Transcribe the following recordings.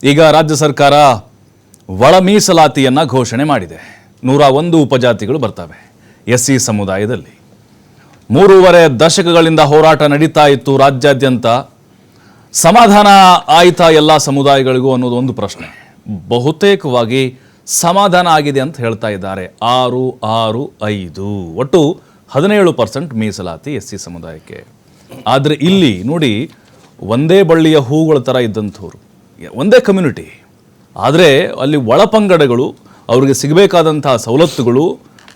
ಈಗ ರಾಜ್ಯ ಸರ್ಕಾರ ಒಳ ಮೀಸಲಾತಿಯನ್ನು ಘೋಷಣೆ ಮಾಡಿದೆ. 101 ಉಪಜಾತಿಗಳು ಬರ್ತವೆ ಎಸ್ಸಿ ಸಮುದಾಯದಲ್ಲಿ. 3.5 ದಶಕಗಳಿಂದ ಹೋರಾಟ ನಡೀತಾ ಇತ್ತು ರಾಜ್ಯಾದ್ಯಂತ. ಸಮಾಧಾನ ಆಯ್ತಾ ಎಲ್ಲ ಸಮುದಾಯಗಳಿಗೂ ಅನ್ನೋದು ಒಂದು ಪ್ರಶ್ನೆ. ಬಹುತೇಕವಾಗಿ ಸಮಾಧಾನ ಆಗಿದೆ ಅಂತ ಹೇಳ್ತಾ ಇದ್ದಾರೆ. 665 ಒಟ್ಟು 17% ಮೀಸಲಾತಿ ಎಸ್ಸಿ ಸಮುದಾಯಕ್ಕೆ. ಆದರೆ ಇಲ್ಲಿ ನೋಡಿ, ಒಂದೇ ಬಳ್ಳಿಯ ಹೂಗಳ ಥರ ಇದ್ದಂಥವ್ರು, ಒಂದೇ ಕಮ್ಯುನಿಟಿ, ಆದರೆ ಅಲ್ಲಿ ಒಳಪಂಗಡಗಳು, ಅವರಿಗೆ ಸಿಗಬೇಕಾದಂತಹ ಸವಲತ್ತುಗಳು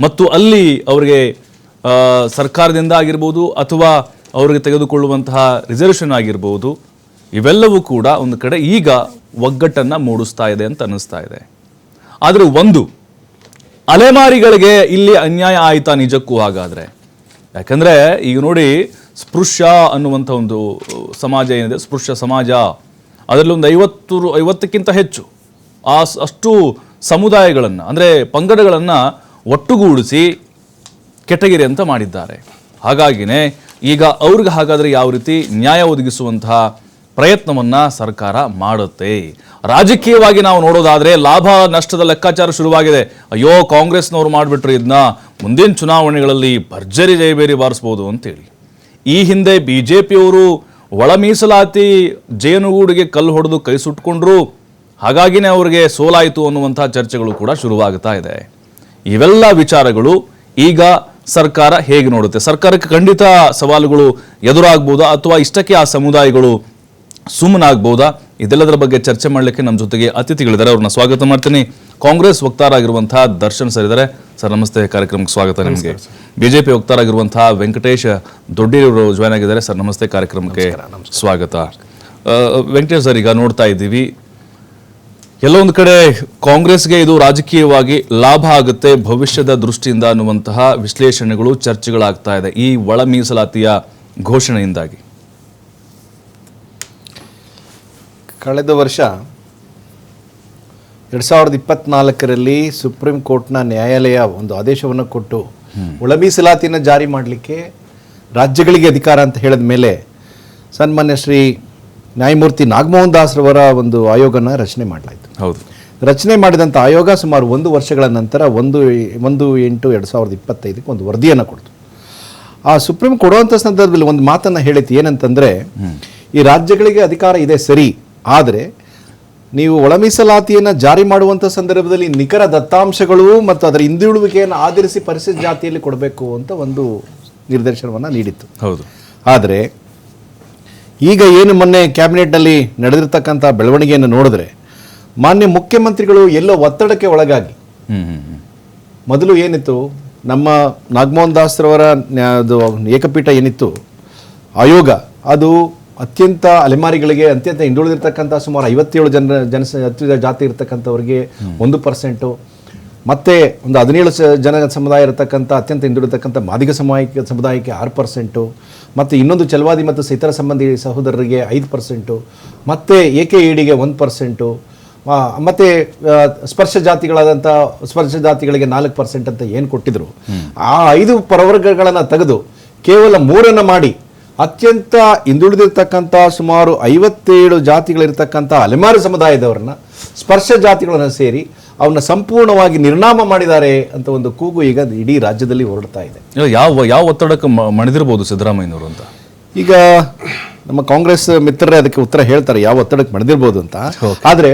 ಮತ್ತು ಅಲ್ಲಿ ಅವರಿಗೆ ಸರ್ಕಾರದಿಂದ ಆಗಿರ್ಬೋದು ಅಥವಾ ಅವರಿಗೆ ತೆಗೆದುಕೊಳ್ಳುವಂತಹ ರಿಸರ್ವೇಷನ್ ಆಗಿರ್ಬೋದು, ಇವೆಲ್ಲವೂ ಕೂಡ ಒಂದು ಕಡೆ ಈಗ ಒಗ್ಗಟ್ಟನ್ನು ಮೂಡಿಸ್ತಾ ಇದೆ ಅಂತ ಅನ್ನಿಸ್ತಾ ಇದೆ. ಆದರೆ ಒಂದು ಅಲೆಮಾರಿಗಳಿಗೆ ಇಲ್ಲಿ ಅನ್ಯಾಯ ಆಯಿತಾ ನಿಜಕ್ಕೂ? ಹಾಗಾದರೆ ಯಾಕಂದರೆ ಈಗ ನೋಡಿ, ಸ್ಪೃಶ್ಯ ಅನ್ನುವಂಥ ಒಂದು ಸಮಾಜ ಏನಿದೆ, ಸ್ಪೃಶ್ಯ ಸಮಾಜ, ಅದರಲ್ಲಿ ಒಂದು 50ಕ್ಕಿಂತ ಹೆಚ್ಚು ಅಷ್ಟು ಸಮುದಾಯಗಳನ್ನು ಅಂದರೆ ಪಂಗಡಗಳನ್ನು ಒಟ್ಟುಗೂಡಿಸಿ ಕೆಟಗಿರಿ ಅಂತ ಮಾಡಿದ್ದಾರೆ. ಹಾಗಾಗಿನೇ ಈಗ ಅವ್ರಿಗೆ ಹಾಗಾದರೆ ಯಾವ ರೀತಿ ನ್ಯಾಯ ಒದಗಿಸುವಂತಹ ಪ್ರಯತ್ನವನ್ನು ಸರ್ಕಾರ ಮಾಡುತ್ತೆ. ರಾಜಕೀಯವಾಗಿ ನಾವು ನೋಡೋದಾದರೆ ಲಾಭ ನಷ್ಟದ ಲೆಕ್ಕಾಚಾರ ಶುರುವಾಗಿದೆ. ಅಯ್ಯೋ, ಕಾಂಗ್ರೆಸ್ನವ್ರು ಮಾಡಿಬಿಟ್ರು, ಇದನ್ನ ಮುಂದಿನ ಚುನಾವಣೆಗಳಲ್ಲಿ ಭರ್ಜರಿ ಜಯಬೇರಿ ಬಾರಿಸ್ಬೋದು ಅಂತೇಳಿ. ಈ ಹಿಂದೆ BJPಯವರು ಒಳ ಮೀಸಲಾತಿ ಜೇನುಗೂಡಿಗೆ ಕಲ್ಲು ಹೊಡೆದು ಕೈ ಸುಟ್ಕೊಂಡ್ರು, ಹಾಗಾಗಿನೇ ಅವರಿಗೆ ಸೋಲಾಯಿತು ಅನ್ನುವಂಥ ಚರ್ಚೆಗಳು ಕೂಡ ಶುರುವಾಗ್ತಾ ಇದೆ. ಇವೆಲ್ಲ ವಿಚಾರಗಳು ಈಗ ಸರ್ಕಾರ ಹೇಗೆ ನೋಡುತ್ತೆ? ಸರ್ಕಾರಕ್ಕೆ ಖಂಡಿತ ಸವಾಲುಗಳು ಎದುರಾಗ್ಬೋದಾ ಅಥವಾ ಇಷ್ಟಕ್ಕೆ ಆ ಸಮುದಾಯಗಳು ಸುಮ್ಮನಾಗ್ಬೋದಾ? ಇದೆಲ್ಲದರ ಬಗ್ಗೆ ಚರ್ಚೆ ಮಾಡಲಿಕ್ಕೆ ನಮ್ಮ ಜೊತೆಗೆ ಅತಿಥಿಗಳಿದ್ದಾರೆ. ಅವ್ರನ್ನ ಸ್ವಾಗತ ಮಾಡ್ತೀನಿ. ಕಾಂಗ್ರೆಸ್ ವಕ್ತಾರ ಆಗಿರುವಂತಹ ದರ್ಶನ್ ಸರ್ ಇದ್ದಾರೆ. ಸರ್ ನಮಸ್ತೆ, ಕಾರ್ಯಕ್ರಮಕ್ಕೆ ಸ್ವಾಗತ ನಿಮಗೆ. BJP ವಕ್ತಾರ ಆಗಿರುವಂತಹ ವೆಂಕಟೇಶ್ ದೊಡ್ಡಿಯವರು ಜಾಯ್ನ್ ಆಗಿದ್ದಾರೆ. ಸರ್ ನಮಸ್ತೆ, ಕಾರ್ಯಕ್ರಮಕ್ಕೆ ಸ್ವಾಗತ. ವೆಂಕಟೇಶ್ ಸರ್, ಈಗ ನೋಡ್ತಾ ಇದ್ದೀವಿ, ಎಲ್ಲೊಂದು ಕಡೆ ಕಾಂಗ್ರೆಸ್ಗೆ ಇದು ರಾಜಕೀಯವಾಗಿ ಲಾಭ ಆಗುತ್ತೆ ಭವಿಷ್ಯದ ದೃಷ್ಟಿಯಿಂದ ಅನ್ನುವಂತಹ ವಿಶ್ಲೇಷಣೆಗಳು, ಚರ್ಚೆಗಳಾಗ್ತಾ ಇದೆ ಈ ಒಳ ಮೀಸಲಾತಿಯ ಘೋಷಣೆಯಿಂದಾಗಿ. ಕಳೆದ ವರ್ಷ 2024ರಲ್ಲಿ ಸುಪ್ರೀಂ ಕೋರ್ಟ್ನ ನ್ಯಾಯಾಲಯ ಒಂದು ಆದೇಶವನ್ನು ಕೊಟ್ಟು ಒಳ ಮೀಸಲಾತಿಯನ್ನು ಜಾರಿ ಮಾಡಲಿಕ್ಕೆ ರಾಜ್ಯಗಳಿಗೆ ಅಧಿಕಾರ ಅಂತ ಹೇಳಿದ ಮೇಲೆ ಸನ್ಮಾನ್ಯ ಶ್ರೀ ನ್ಯಾಯಮೂರ್ತಿ ನಾಗಮೋಹನ್ ದಾಸ್ರವರ ಒಂದು ಆಯೋಗನ ರಚನೆ ಮಾಡಲಾಯಿತು. ಹೌದು, ರಚನೆ ಮಾಡಿದಂಥ ಆಯೋಗ ಸುಮಾರು 1 ವರ್ಷಗಳ ನಂತರ 1/8/2025 ಒಂದು ವರದಿಯನ್ನು ಕೊಡ್ತು. ಆ ಸುಪ್ರೀಂ ಕೊಡುವಂಥ ಸಂದರ್ಭದಲ್ಲಿ ಒಂದು ಮಾತನ್ನು ಹೇಳಿತ್ತು. ಏನಂತಂದರೆ, ಈ ರಾಜ್ಯಗಳಿಗೆ ಅಧಿಕಾರ ಇದೆ ಸರಿ, ಆದರೆ ನೀವು ಒಳ ಮೀಸಲಾತಿಯನ್ನು ಜಾರಿ ಮಾಡುವಂಥ ಸಂದರ್ಭದಲ್ಲಿ ನಿಖರ ದತ್ತಾಂಶಗಳು ಮತ್ತು ಅದರ ಹಿಂದುಳುವಿಕೆಯನ್ನು ಆಧರಿಸಿ ಪರಿಶಿಷ್ಟ ಜಾತಿಯಲ್ಲಿ ಕೊಡಬೇಕು ಅಂತ ಒಂದು ನಿರ್ದೇಶನವನ್ನು ನೀಡಿತ್ತು. ಹೌದು. ಆದರೆ ಈಗ ಏನು ಮೊನ್ನೆ ಕ್ಯಾಬಿನೆಟ್ನಲ್ಲಿ ನಡೆದಿರ್ತಕ್ಕಂಥ ಬೆಳವಣಿಗೆಯನ್ನು ನೋಡಿದ್ರೆ, ಮಾನ್ಯ ಮುಖ್ಯಮಂತ್ರಿಗಳು ಎಲ್ಲೋ ಒತ್ತಡಕ್ಕೆ ಒಳಗಾಗಿ, ಮೊದಲು ಏನಿತ್ತು ನಮ್ಮ ನಾಗಮೋಹನ್ ದಾಸ್ರವರ ಏಕಪೀಠ ಏನಿತ್ತು ಆಯೋಗ, ಅದು ಅತ್ಯಂತ ಅಲೆಮಾರಿಗಳಿಗೆ, ಅತ್ಯಂತ ಹಿಂದುಳಿದಿರ್ತಕ್ಕಂಥ ಸುಮಾರು 57 ಜಾತಿ ಇರತಕ್ಕಂಥವ್ರಿಗೆ 1%, ಮತ್ತು ಒಂದು 17 ಸಮುದಾಯ ಇರತಕ್ಕಂಥ ಅತ್ಯಂತ ಹಿಂದುಳಿದತಕ್ಕಂಥ ಮಾದಿಗ ಸಮುದಾಯಕ್ಕೆ 6%, ಮತ್ತು ಇನ್ನೊಂದು ಛಲವಾದಿ ಮತ್ತು ಇತರ ಸಂಬಂಧಿ ಸಹೋದರರಿಗೆ 5%, ಮತ್ತು AKEDಗೆ 1%, ಮತ್ತು ಸ್ಪರ್ಶ ಜಾತಿಗಳಿಗೆ 4% ಅಂತ ಏನು ಕೊಟ್ಟಿದ್ರು, ಆ 5 ಪ್ರವರ್ಗಗಳನ್ನು ತೆಗೆದು ಕೇವಲ 3 ಮಾಡಿ ಅತ್ಯಂತ ಹಿಂದುಳಿದಿರ್ತಕ್ಕಂಥ ಸುಮಾರು 57 ಜಾತಿಗಳಿರ್ತಕ್ಕಂಥ ಅಲೆಮಾರಿ ಸಮುದಾಯದವ್ರನ್ನ ಸ್ಪರ್ಶ ಜಾತಿಗಳನ್ನು ಸೇರಿ ಅವನ್ನ ಸಂಪೂರ್ಣವಾಗಿ ನಿರ್ನಾಮ ಮಾಡಿದ್ದಾರೆ ಅಂತ ಒಂದು ಕೂಗು ಈಗ ಇಡೀ ರಾಜ್ಯದಲ್ಲಿ ಹೊರಡ್ತಾ ಇದೆ. ಯಾವ ಒತ್ತಡಕ್ಕೆ ಮಣಿದಿರಬಹುದು ಸಿದ್ದರಾಮಯ್ಯನವರು ಅಂತ ಈಗ ನಮ್ಮ ಕಾಂಗ್ರೆಸ್ ಮಿತ್ರರೇ ಅದಕ್ಕೆ ಉತ್ತರ ಹೇಳ್ತಾರೆ, ಯಾವ ಒತ್ತಡಕ್ಕೆ ಮಣಿದಿರ್ಬೋದು ಅಂತ. ಆದರೆ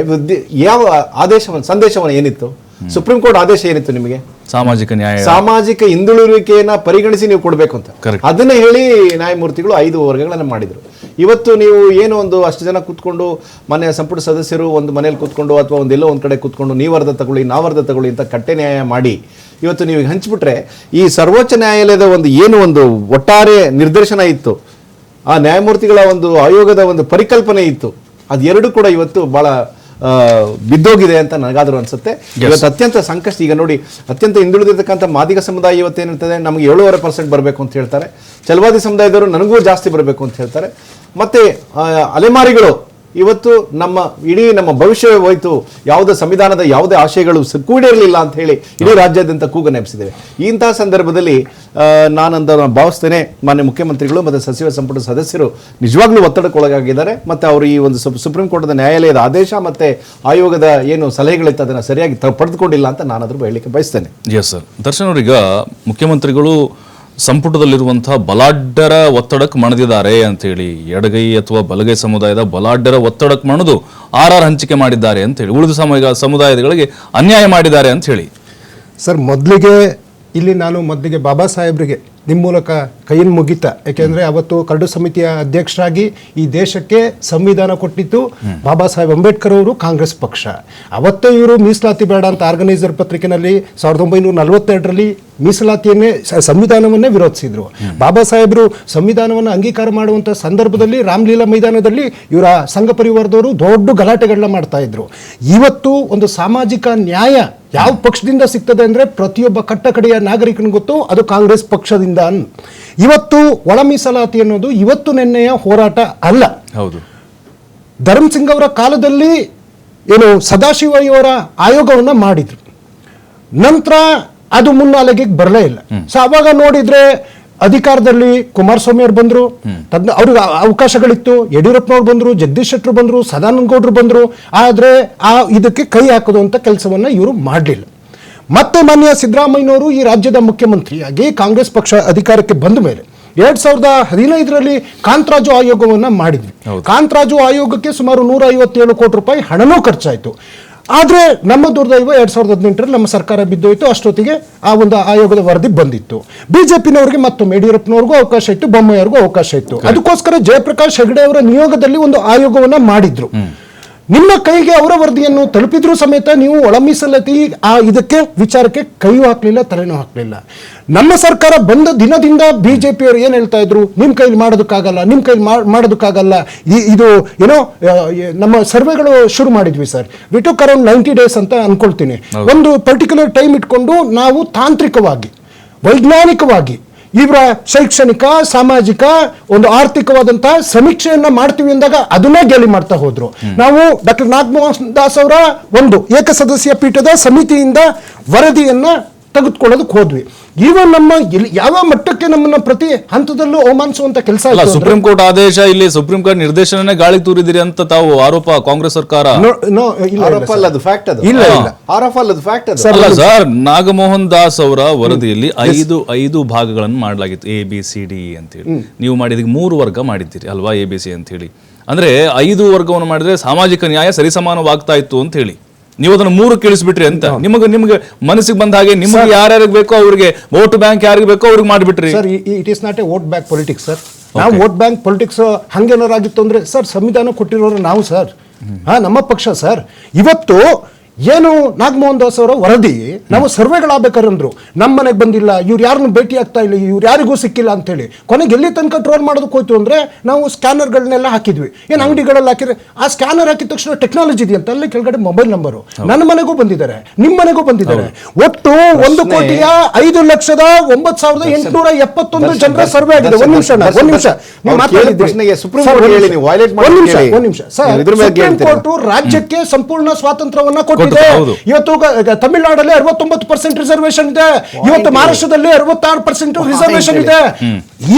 ಯಾವ ಸಂದೇಶವನ್ನು ಏನಿತ್ತು ಸುಪ್ರೀಂ ಕೋರ್ಟ್ ಆದೇಶ ಏನಿತ್ತು ನಿಮಗೆ? ಸಾಮಾಜಿಕ ನ್ಯಾಯ, ಸಾಮಾಜಿಕ ಹಿಂದುಳಿಯುವಿಕೆಯನ್ನು ಪರಿಗಣಿಸಿ ನೀವು ಕೊಡಬೇಕು ಅಂತ. ಅದನ್ನೇ ಹೇಳಿ ನ್ಯಾಯಮೂರ್ತಿಗಳು 5 ವರ್ಗಗಳನ್ನು ಮಾಡಿದರು. ಇವತ್ತು ನೀವು ಏನು ಒಂದು ಅಷ್ಟು ಜನ ಕೂತ್ಕೊಂಡು, ಮನೆಯ ಸಂಪುಟ ಸದಸ್ಯರು ಒಂದು ಮನೇಲಿ ಕೂತ್ಕೊಂಡು ಅಥವಾ ಒಂದೆಲ್ಲೋ ಒಂದು ಕಡೆ ಕೂತ್ಕೊಂಡು ನೀವರ್ಧ ತಗೊಳ್ಳಿ ನಾವರ್ಧ ತಗೊಳ್ಳಿ ಅಂತ ಕಟ್ಟೆ ನ್ಯಾಯ ಮಾಡಿ ಇವತ್ತು ನೀವು ಹಂಚಿಬಿಟ್ರೆ, ಈ ಸರ್ವೋಚ್ಚ ನ್ಯಾಯಾಲಯದ ಒಂದು ಒಟ್ಟಾರೆ ನಿರ್ದೇಶನ ಇತ್ತು, ಆ ನ್ಯಾಯಮೂರ್ತಿಗಳ ಒಂದು ಆಯೋಗದ ಒಂದು ಪರಿಕಲ್ಪನೆ ಇತ್ತು, ಅದೆರಡು ಕೂಡ ಇವತ್ತು ಭಾಳ ಬಿದ್ದೋಗಿದೆ ಅಂತ ನನಗಾದರೂ ಅನ್ಸುತ್ತೆ. ಇವತ್ತು ಅತ್ಯಂತ ಸಂಕಷ್ಟ. ಈಗ ನೋಡಿ, ಅತ್ಯಂತ ಹಿಂದುಳಿದಿರ್ತಕ್ಕಂಥ ಮಾದಿಗ ಸಮುದಾಯ ಇವತ್ತೇನಿರ್ತದೆ, ನಮಗೆ 7.5% ಬರಬೇಕು ಅಂತ ಹೇಳ್ತಾರೆ. ಛಲವಾದಿ ಸಮುದಾಯದವರು ನನಗೂ ಜಾಸ್ತಿ ಬರಬೇಕು ಅಂತ ಹೇಳ್ತಾರೆ. ಮತ್ತು ಅಲೆಮಾರಿಗಳು ಇವತ್ತು ಇಡೀ ನಮ್ಮ ಭವಿಷ್ಯವೇ ಹೋಯ್ತು, ಯಾವುದೇ ಸಂವಿಧಾನದ ಯಾವುದೇ ಆಶಯಗಳು ಕೂಡಿರಲಿಲ್ಲ ಅಂತ ಹೇಳಿ ಇಡೀ ರಾಜ್ಯಾದ್ಯಂತ ಕೂಗನೆಬ್ಸಿದ್ದೇವೆ. ಇಂತಹ ಸಂದರ್ಭದಲ್ಲಿ ನಾನಂತ ಭಾವಿಸ್ತೇನೆ ಮಾನ್ಯ ಮುಖ್ಯಮಂತ್ರಿಗಳು ಮತ್ತು ಸಚಿವ ಸಂಪುಟ ಸದಸ್ಯರು ನಿಜವಾಗ್ಲೂ ಒತ್ತಡಕ್ಕೊಳಗಾಗಿದ್ದಾರೆ. ಮತ್ತು ಅವರು ಈ ಒಂದು ಸುಪ್ರೀಂ ಕೋರ್ಟ್ನ ನ್ಯಾಯಾಲಯದ ಆದೇಶ ಮತ್ತು ಆಯೋಗದ ಏನು ಸಲಹೆಗಳಿತ್ತು ಅದನ್ನು ಸರಿಯಾಗಿ ಪಡೆದುಕೊಂಡಿಲ್ಲ ಅಂತ ನಾನಾದರೂ ಹೇಳಲಿಕ್ಕೆ ಬಯಸ್ತೇನೆ. Yes sir. ದರ್ಶನ್ ಅವರೀಗ ಮುಖ್ಯಮಂತ್ರಿಗಳು ಸಂಪುಟದಲ್ಲಿರುವಂತಹ ಬಲಾಢ್ಯರ ಒತ್ತಡಕ್ಕೆ ಮಣಿದಿದ್ದಾರೆ ಅಂತೇಳಿ, ಎಡಗೈ ಅಥವಾ ಬಲಗೈ ಸಮುದಾಯದ ಬಲಾಢ್ಯರ ಒತ್ತಡಕ್ಕೆ ಮಣಿದು ಹಂಚಿಕೆ ಮಾಡಿದ್ದಾರೆ ಅಂತೇಳಿ, ಉಳಿದ ಸಮುದಾಯಗಳಿಗೆ ಅನ್ಯಾಯ ಮಾಡಿದ್ದಾರೆ ಅಂತ ಹೇಳಿ. ಸರ್, ಇಲ್ಲಿ ನಾನು ಮೊದಲಿಗೆ ಬಾಬಾ ಸಾಹೇಬ್ರಿಗೆ ನಿಮ್ಮ ಮೂಲಕ ಕೈಯನ್ನು ಮುಗಿತಾ, ಯಾಕೆಂದರೆ ಅವತ್ತು ಕರಡು ಸಮಿತಿಯ ಅಧ್ಯಕ್ಷರಾಗಿ ಈ ದೇಶಕ್ಕೆ ಸಂವಿಧಾನ ಕೊಟ್ಟಿದ್ದು ಬಾಬಾ ಸಾಹೇಬ್ ಅಂಬೇಡ್ಕರ್ ಅವರು, ಕಾಂಗ್ರೆಸ್ ಪಕ್ಷ. ಅವತ್ತೇ ಇವರು ಮೀಸಲಾತಿ ಬೇಡ ಅಂತ ಆರ್ಗನೈಸರ್ ಪತ್ರಿಕೆಯಲ್ಲಿ 1942ರಲ್ಲಿ ಮೀಸಲಾತಿಯನ್ನೇ ಸಂವಿಧಾನವನ್ನೇ ವಿರೋಧಿಸಿದ್ರು. ಬಾಬಾ ಸಾಹೇಬರು ಸಂವಿಧಾನವನ್ನು ಅಂಗೀಕಾರ ಮಾಡುವಂಥ ಸಂದರ್ಭದಲ್ಲಿ ರಾಮಲೀಲಾ ಮೈದಾನದಲ್ಲಿ ಇವರ ಸಂಘ ಪರಿವಾರದವರು ದೊಡ್ಡ ಗಲಾಟೆಗಳನ್ನ ಮಾಡ್ತಾ ಇದ್ರು. ಇವತ್ತು ಒಂದು ಸಾಮಾಜಿಕ ನ್ಯಾಯ ಯಾವ ಪಕ್ಷದಿಂದ ಸಿಗ್ತದೆ ಅಂದರೆ ಪ್ರತಿಯೊಬ್ಬ ಕಟ್ಟಕಡೆಯ ನಾಗರಿಕನಿಗೆ ಗೊತ್ತು, ಅದು ಕಾಂಗ್ರೆಸ್ ಪಕ್ಷದಿಂದ. ಇವತ್ತು ಒಳ ಮೀಸಲಾತಿ ಅನ್ನೋದು ಇವತ್ತು ನಿನ್ನೆಯ ಹೋರಾಟ ಅಲ್ಲ. ಹೌದು. ಧರ್ಮ್ ಸಿಂಗ್ ಅವರ ಕಾಲದಲ್ಲಿ ಸದಾಶಿವಯ್ಯವರ ಆಯೋಗವನ್ನ ಮಾಡಿದ್ರು. ನಂತರ ಅದು ಮುನ್ನಾಲೆಗೆ ಬರಲೇ ಇಲ್ಲ. ಸೊ ಅವಾಗ ನೋಡಿದ್ರೆ ಅಧಿಕಾರದಲ್ಲಿ ಕುಮಾರಸ್ವಾಮಿ ಅವರು ಬಂದ್ರು, ಅವ್ರಿಗೆ ಅವಕಾಶಗಳಿತ್ತು. ಯಡಿಯೂರಪ್ಪನವ್ರು ಬಂದ್ರು, ಜಗದೀಶ್ ಶೆಟ್ಟರು ಬಂದ್ರು, ಸದಾನಂದ ಗೌಡರು ಬಂದ್ರು. ಆದ್ರೆ ಇದಕ್ಕೆ ಕೈ ಹಾಕೋದು ಅಂತ ಕೆಲಸವನ್ನ ಇವರು ಮಾಡಲಿಲ್ಲ. ಮತ್ತೆ ಮಾನ್ಯ ಸಿದ್ದರಾಮಯ್ಯನವರು ಈ ರಾಜ್ಯದ ಮುಖ್ಯಮಂತ್ರಿಯಾಗಿ ಕಾಂಗ್ರೆಸ್ ಪಕ್ಷ ಅಧಿಕಾರಕ್ಕೆ ಬಂದ ಮೇಲೆ 2015ರಲ್ಲಿ ಕಾಂತರಾಜು ಆಯೋಗವನ್ನ ಮಾಡಿದ್ವಿ. ಕಾಂತರಾಜು ಆಯೋಗಕ್ಕೆ ಸುಮಾರು 157 ಕೋಟಿ ರೂಪಾಯಿ ಹಣನೂ ಖರ್ಚಾಯಿತು. ಆದರೆ ನಮ್ಮ ದುರ್ದೈವ 2018ರಲ್ಲಿ ನಮ್ಮ ಸರ್ಕಾರ ಬಿದ್ದೋಯ್ತು. ಅಷ್ಟೊತ್ತಿಗೆ ಆ ಒಂದು ಆಯೋಗದ ವರದಿ ಬಂದಿತ್ತು. ಬಿಜೆಪಿನವರಿಗೆ ಮತ್ತೊಮ್ಮೆ ಯಡಿಯೂರಪ್ಪನವ್ರಿಗೂ ಅವಕಾಶ ಇತ್ತು, ಬೊಮ್ಮಾಯಿಯವ್ರಿಗೂ ಅವಕಾಶ ಇತ್ತು. ಅದಕ್ಕೋಸ್ಕರ ಜಯಪ್ರಕಾಶ್ ಹೆಗಡೆ ಅವರ ನಿಯೋಗದಲ್ಲಿ ಒಂದು ಆಯೋಗವನ್ನ ಮಾಡಿದ್ರು. ನಿಮ್ಮ ಕೈಗೆ ಅವರ ವರದಿಯನ್ನು ತಲುಪಿದ್ರೂ ಸಮೇತ ನೀವು ಒಳ ಮೀಸಲಾತಿ ಇದಕ್ಕೆ ವಿಚಾರಕ್ಕೆ ಕೈಯೂ ಹಾಕ್ಲಿಲ್ಲ, ತಲೆನೂ ಹಾಕ್ಲಿಲ್ಲ. ನಮ್ಮ ಸರ್ಕಾರ ಬಂದ ದಿನದಿಂದ ಬಿಜೆಪಿಯವರು ಏನ್ ಹೇಳ್ತಾ ಇದ್ರು, ನಿಮ್ ಕೈಲಿ ಮಾಡೋದಕ್ಕಾಗಲ್ಲ, ನಿಮ್ ಕೈಲಿ ಮಾಡೋದಕ್ಕಾಗಲ್ಲ. ಇದು ನಮ್ಮ ಸರ್ವೆಗಳು ಶುರು ಮಾಡಿದ್ವಿ sir. We took around 90 days ಅಂತ ಅನ್ಕೊಳ್ತೀನಿ. ಒಂದು ಪರ್ಟಿಕ್ಯುಲರ್ ಟೈಮ್ ಇಟ್ಕೊಂಡು ನಾವು ತಾಂತ್ರಿಕವಾಗಿ, ವೈಜ್ಞಾನಿಕವಾಗಿ ಇವರ ಶೈಕ್ಷಣಿಕ, ಸಾಮಾಜಿಕ, ಒಂದು ಆರ್ಥಿಕವಾದಂತಹ ಸಮೀಕ್ಷೆಯನ್ನ ಮಾಡ್ತೀವಿ ಅಂದಾಗ ಅದನ್ನೇ ಗೇಲಿ ಮಾಡ್ತಾ ಹೋದ್ರು. ನಾವು ಡಾಕ್ಟರ್ ನಾಗಮೋಹನ್ ದಾಸ್ ಅವರ ಒಂದು ಏಕಸದಸ್ಯ ಪೀಠದ ಸಮಿತಿಯಿಂದ ವರದಿಯನ್ನ ತೆಗೆದುಕೊಳ್ಳೋದಕ್ಕೆ ಹೋದ್ವಿ. ಈವನ್ ನಮ್ಮ ಯಾವ ಮಟ್ಟಕ್ಕೆ ನಮ್ಮನ್ನ ಪ್ರತಿ ಹಂತದಲ್ಲೂ ಅವಮಾನಿಸುವಂತ ಕೆಲಸ ಅಲ್ಲ. ಸುಪ್ರೀಂ ಕೋರ್ಟ್ ಆದೇಶ, ಇಲ್ಲಿ ಸುಪ್ರೀಂ ಕೋರ್ಟ್ ನಿರ್ದೇಶನನೇ ಗಾಳಿ ತೂರಿದಿರಿ ಅಂತ ತಾವು ಆರೋಪ ಕಾಂಗ್ರೆಸ್ ಸರ್ಕಾರ. ಅಲ್ಲ ಸರ್, ನಾಗಮೋಹನ್ ದಾಸ್ ಅವರ ವರದಿಯಲ್ಲಿ 5 ಭಾಗಗಳನ್ನು ಮಾಡಲಾಗಿತ್ತು, ABCD ಅಂತೇಳಿ. ನೀವು ಮಾಡಿದ 3 ವರ್ಗ ಮಾಡಿದ್ದೀರಿ ಅಲ್ವಾ, ABC ಅಂತ ಹೇಳಿ. ಅಂದ್ರೆ 5 ವರ್ಗವನ್ನು ಮಾಡಿದ್ರೆ ಸಾಮಾಜಿಕ ನ್ಯಾಯ ಸರಿಸಮಾನವಾಗ್ತಾ ಇತ್ತು ಅಂತ ಹೇಳಿ ನೀವು ಅದನ್ನು 3 ಕೇಳಿಸ್ಬಿಟ್ರಿ ಅಂತ. ನಿಮಗೆ ಮನಸ್ಸಿಗೆ ಬಂದ ಹಾಗೆ ನಿಮಗೆ ಯಾರ್ಯಾರಿಗೆ ಬೇಕೋ ಅವ್ರಿಗೆ, ವೋಟ್ ಬ್ಯಾಂಕ್ ಯಾರಿಗೆ ಬೇಕೋ ಅವ್ರಿಗೆ ಮಾಡಿಬಿಟ್ರಿ. Sir, it is not a vote bank politics sir. ನಾವು ವೋಟ್ ಬ್ಯಾಂಕ್ ಪೊಲಿಟಿಕ್ಸ್ ಹಂಗೇನಾರಾಗಿತ್ತು ಅಂದ್ರೆ ಸರ್, ಸಂವಿಧಾನ ಕೊಟ್ಟಿರೋರು ನಾವು ಸರ್, ನಮ್ಮ ಪಕ್ಷ ಸರ್. ಇವತ್ತು ಏನು ನಾಗಮೋಹನ್ ದಾಸ್ ಅವರ ವರದಿ, ನಾವು ಸರ್ವೆಗಳಾಗಬೇಕಾರಂದ್ರು ನಮ್ಮ ಮನೆಗೆ ಬಂದಿಲ್ಲ, ಇವ್ರು ಯಾರನ್ನು ಭೇಟಿ ಆಗ್ತಾ ಇಲ್ಲ, ಇವ್ರು ಯಾರಿಗೂ ಸಿಕ್ಕಿಲ್ಲ ಅಂತ ಹೇಳಿ ಕೊನೆಗೆ ಎಲ್ಲಿ ತನಕ ಟ್ರೋಲ್ ಮಾಡೋದಕ್ಕೆ ಹೋಯ್ತು ಅಂದ್ರೆ, ನಾವು ಸ್ಕ್ಯಾನರ್ಗಳನ್ನೆಲ್ಲ ಹಾಕಿದ್ವಿ. ಏನು ಅಂಗಡಿಗಳಲ್ಲಿ ಹಾಕಿದ್ರೆ ಆ ಸ್ಕ್ಯಾನರ್ ಹಾಕಿದ ತಕ್ಷಣ ಟೆಕ್ನಾಲಜಿ ಇದೆಯಂತ ಅಲ್ಲಿ ಕೆಳಗಡೆ ಮೊಬೈಲ್ ನಂಬರು ನನ್ನ ಮನೆಗೂ ಬಂದಿದ್ದಾರೆ, ನಿಮ್ಮ ಮನೆಗೂ ಬಂದಿದ್ದಾರೆ. ಒಟ್ಟು 1,09,0871 ಜನರ ಸರ್ವೆ ಆಗಿದೆ. ಒಂದ್ ನಿಮಿಷ ಸುಪ್ರೀಂ ಕೋರ್ಟ್ ರಾಜ್ಯಕ್ಕೆ ಸಂಪೂರ್ಣ ಸ್ವಾತಂತ್ರ್ಯವನ್ನ ಕೊಟ್ಟಿದೆ. ಇವತ್ತು ತಮಿಳುನಾಡಲ್ಲಿ 69% ರಿಸರ್ವೇಶನ್ ಇದೆ, ಇವತ್ತು ಮಹಾರಾಷ್ಟ್ರದಲ್ಲಿ 66% ರಿಸರ್ವೇಶನ್ ಇದೆ.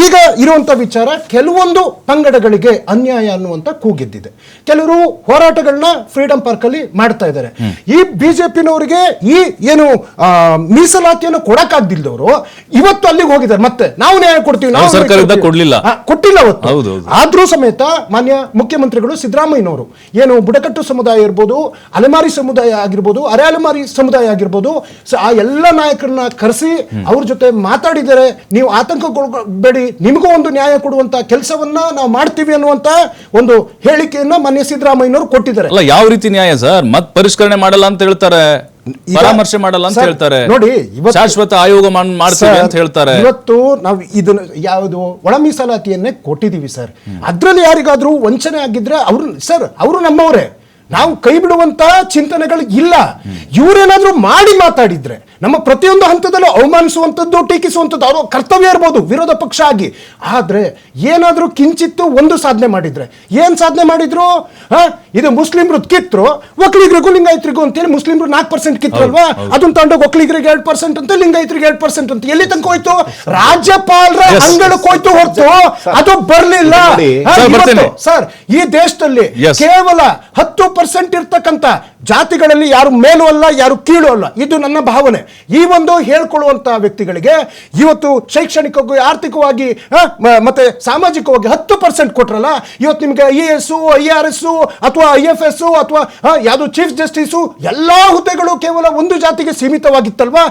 ಈಗ ಇರುವಂತ ವಿಚಾರ, ಕೆಲವೊಂದು ಪಂಗಡಗಳಿಗೆ ಅನ್ಯಾಯ ಅನ್ನುವಂತ ಕೂಗೆದ್ದಿದೆ. ಕೆಲವರು ಹೋರಾಟಗಳನ್ನ ಫ್ರೀಡಂ ಪಾರ್ಕ್ ಅಲ್ಲಿ ಮಾಡ್ತಾ ಇದ್ದಾರೆ. ಈ ಬಿಜೆಪಿನವರಿಗೆ ಈ ಏನು ಮೀಸಲಾತಿಯನ್ನು ಕೊಡಕ್ಕಾಗ್ದಿಲ್ದವರು ಇವತ್ತು ಅಲ್ಲಿಗೆ ಹೋಗಿದ್ದಾರೆ. ಮತ್ತೆ ನಾವು ನ್ಯಾಯ ಕೊಡ್ತೀವಿ, ನಾವು ಕೊಟ್ಟಿಲ್ಲ ಅವತ್ತು. ಆದ್ರೂ ಸಮೇತ ಮಾನ್ಯ ಮುಖ್ಯಮಂತ್ರಿಗಳು ಸಿದ್ದರಾಮಯ್ಯನವರು ಏನು ಬುಡಕಟ್ಟು ಸಮುದಾಯ ಇರ್ಬೋದು, ಅಲೆಮಾರಿ ಸಮುದಾಯ ಆಗಿರ್ಬೋದು, ಅರೆ ಅಲೆಮಾರಿ ಸಮುದಾಯ ಆಗಿರ್ಬೋದು, ಆ ಎಲ್ಲ ನಾಯಕರನ್ನ ಕರೆಸಿ ಅವ್ರ ಜೊತೆ ಮಾತಾಡಿದರೆ, ನೀವು ಆತಂಕಗೊಳ್ಳಬೇಡಿ, ನಿಮಗೂ ಒಂದು ನ್ಯಾಯ ಕೊಡುವಂತ ಕೆಲಸವನ್ನ ನಾವು ಮಾಡ್ತೀವಿ ಅನ್ನುವಂತ ಒಂದು ಹೇಳಿಕೆಯನ್ನ ಮಾನ್ಯ ಸಿದ್ದರಾಮಯ್ಯನವರು ಕೊಟ್ಟಿದ್ದಾರೆ. ಅಲ್ಲ, ಯಾವ ರೀತಿ ನ್ಯಾಯ ಸರ್? ಮತ್ ಪರಿಷ್ಕರಣೆ ಮಾಡಲ್ಲ ಅಂತ ಹೇಳ್ತಾರೆ, ಪರಾಮರ್ಶೆ ಮಾಡಲ್ಲ ಅಂತ ಹೇಳ್ತಾರೆ, ನೋಡಿ ಶಾಶ್ವತ ಆಯೋಗ ಮಾಡ್ತೀವಿ ಅಂತ ಹೇಳ್ತಾರೆ. ಇವತ್ತು ನಾವು ಇದನ್ನ ಯಾವುದು ಒಳ ಮೀಸಲಾತಿಯನ್ನೇ ಕೊಟ್ಟಿದೀವಿ ಸರ್. ಅದ್ರಲ್ಲಿ ಯಾರಿಗಾದ್ರೂ ವಂಚನೆ ಆಗಿದ್ರೆ ಅವರು ನಮ್ಮವರೇ, ನಾವು ಕೈ ಬಿಡುವಂತ ಚಿಂತನೆಗಳು ಇಲ್ಲ. ಇವರೇನಾದ್ರೂ ಮಾಡಿ ಮಾತಾಡಿದ್ರೆ ನಮ್ಮ ಪ್ರತಿಯೊಂದು ಹಂತದಲ್ಲೂ ಅವಮಾನಿಸುವಂಥದ್ದು, ಟೀಕಿಸುವಂಥದ್ದು ಅವ್ರ ಕರ್ತವ್ಯ ಇರ್ಬೋದು ವಿರೋಧ ಪಕ್ಷ ಆಗಿ. ಆದ್ರೆ ಏನಾದ್ರೂ ಕಿಂಚಿತ್ತು ಒಂದು ಸಾಧನೆ ಮಾಡಿದ್ರೆ, ಏನ್ ಸಾಧನೆ ಮಾಡಿದ್ರು? ಇದು ಮುಸ್ಲಿಮ್ರು ಕಿತ್ರು, ಒಕ್ಕಲಿಗರಿಗೂ ಲಿಂಗಾಯತರಿಗೂ ಅಂತೇಳಿ ಮುಸ್ಲಿಮ್ರು 4% ಕಿತ್ರಲ್ವಾ, ಅದನ್ನ ತಗೊಂಡೋಗಿ ಒಕ್ಕಲಿಗರಿಗೆ 2% ಅಂತ, ಲಿಂಗಾಯತರಿಗೆ 2% ಅಂತ. ಎಲ್ಲಿ ತನಕ ಹೋಯ್ತು? ರಾಜ್ಯಪಾಲರ ಅಂಗಳಕ್ಕೆ ಹೋಯ್ತು ಹೊರತು ಅದು ಬರ್ಲಿಲ್ಲ. ಸರ್, ಈ ದೇಶದಲ್ಲಿ ಕೇವಲ 10% ಇರ್ತಕ್ಕಂಥ ಜಾತಿಗಳಲ್ಲಿ ಯಾರು ಮೇಲೂ ಅಲ್ಲ, ಯಾರು ಕೀಳು ಅಲ್ಲ, ಇದು ನನ್ನ ಭಾವನೆ. ಈ ಒಂದು ಹೇಳ್ಕೊಳ್ಳುವಂತ ವ್ಯಕ್ತಿಗಳಿಗೆ ಇವತ್ತು ಶೈಕ್ಷಣಿಕವಾಗಿ, ಆರ್ಥಿಕವಾಗಿ ಮತ್ತೆ ಸಾಮಾಜಿಕವಾಗಿ 10% ಕೊಟ್ರಲ್ಲ, ಇವತ್ತು ನಿಮ್ಗೆ IAS, IRS ಅಥವಾ IFS ಅಥವಾ ಯಾವುದು ಚೀಫ್ ಜಸ್ಟಿಸ್ ಎಲ್ಲಾ ಹುದ್ದೆಗಳು ಕೇವಲ ಒಂದು ಜಾತಿಗೆ ಸೀಮಿತವಾಗಿತ್ತಲ್ವಾ?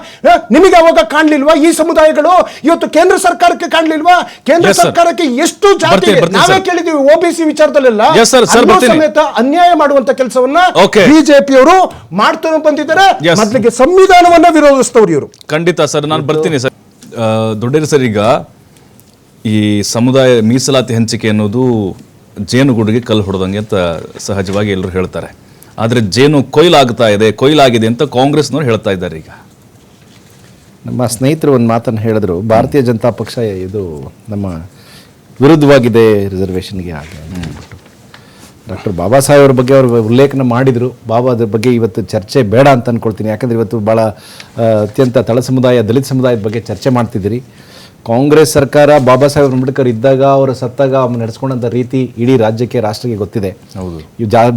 ನಿಮಗೆ ಅವಾಗ ಕಾಣ್ಲಿಲ್ವಾ? ಈ ಸಮುದಾಯಗಳು ಇವತ್ತು ಕೇಂದ್ರ ಸರ್ಕಾರಕ್ಕೆ ಕಾಣ್ಲಿಲ್ವಾ? ಕೇಂದ್ರ ಸರ್ಕಾರಕ್ಕೆ ಎಷ್ಟು ಜಾತಿ ನಾವೇ ಕೇಳಿದೀವಿ OBC ವಿಚಾರದಲ್ಲೆಲ್ಲ ಸಮೇತ ಅನ್ಯಾಯ ಮಾಡುವಂತ ಕೆಲಸವನ್ನ ಬಿಜೆಪಿಯವರು ಮಾಡ್ತಾನೆ ಬಂದಿದ್ದಾರೆ. ಮೊದಲಿಗೆ ಸಂವಿಧಾನವನ್ನ ವಿರೋಧಿಸ್ತವ್ರು ಇವರು. ಖಂಡಿತ ಸರ್, ನಾನು ಬರ್ತೀನಿ ಸರ್. ದೊಡ್ಡೇರಿ ಸರ್, ಈಗ ಈ ಸಮುದಾಯ ಮೀಸಲಾತಿ ಹಂಚಿಕೆ ಅನ್ನೋದು ಜೇನುಗೂಡಿಗೆ ಕಲ್ಲು ಹೊಡೆದಂಗೆ ಅಂತ ಸಹಜವಾಗಿ ಎಲ್ಲರೂ ಹೇಳ್ತಾರೆ. ಆದರೆ ಜೇನು ಕೊಯ್ಲಾಗಿದೆ ಅಂತ ಕಾಂಗ್ರೆಸ್ನವ್ರು ಹೇಳ್ತಾ ಇದ್ದಾರೆ. ಈಗ ನಮ್ಮ ಸ್ನೇಹಿತರು ಒಂದು ಮಾತನ್ನು ಹೇಳಿದ್ರು, ಭಾರತೀಯ ಜನತಾ ಪಕ್ಷ ಇದು ನಮ್ಮ ವಿರುದ್ಧವಾಗಿದೆ ರಿಸರ್ವೇಷನ್ಗೆ ಹಾಗೆ. ಡಾಕ್ಟರ್ ಬಾಬಾ ಸಾಹೇಬ್ ಅವ್ರ ಬಗ್ಗೆ ಅವರು ಉಲ್ಲೇಖನ ಮಾಡಿದರು. ಅದ್ರ ಬಗ್ಗೆ ಇವತ್ತು ಚರ್ಚೆ ಬೇಡ ಅಂತ ಅಂದ್ಕೊಳ್ತೀನಿ. ಯಾಕಂದರೆ ಇವತ್ತು ಭಾಳ ಅತ್ಯಂತ ತಳ ಸಮುದಾಯ, ದಲಿತ ಸಮುದಾಯದ ಬಗ್ಗೆ ಚರ್ಚೆ ಮಾಡ್ತಿದ್ದೀರಿ. ಕಾಂಗ್ರೆಸ್ ಸರ್ಕಾರ ಬಾಬಾ ಸಾಹೇಬ್ ಅಂಬೇಡ್ಕರ್ ಇದ್ದಾಗ, ಅವರು ಸತ್ತಾಗ ಅವ್ರು ನಡೆಸ್ಕೊಂಡಂಥ ರೀತಿ ಇಡೀ ರಾಜ್ಯಕ್ಕೆ, ರಾಷ್ಟ್ರಕ್ಕೆ ಗೊತ್ತಿದೆ. ಹೌದು,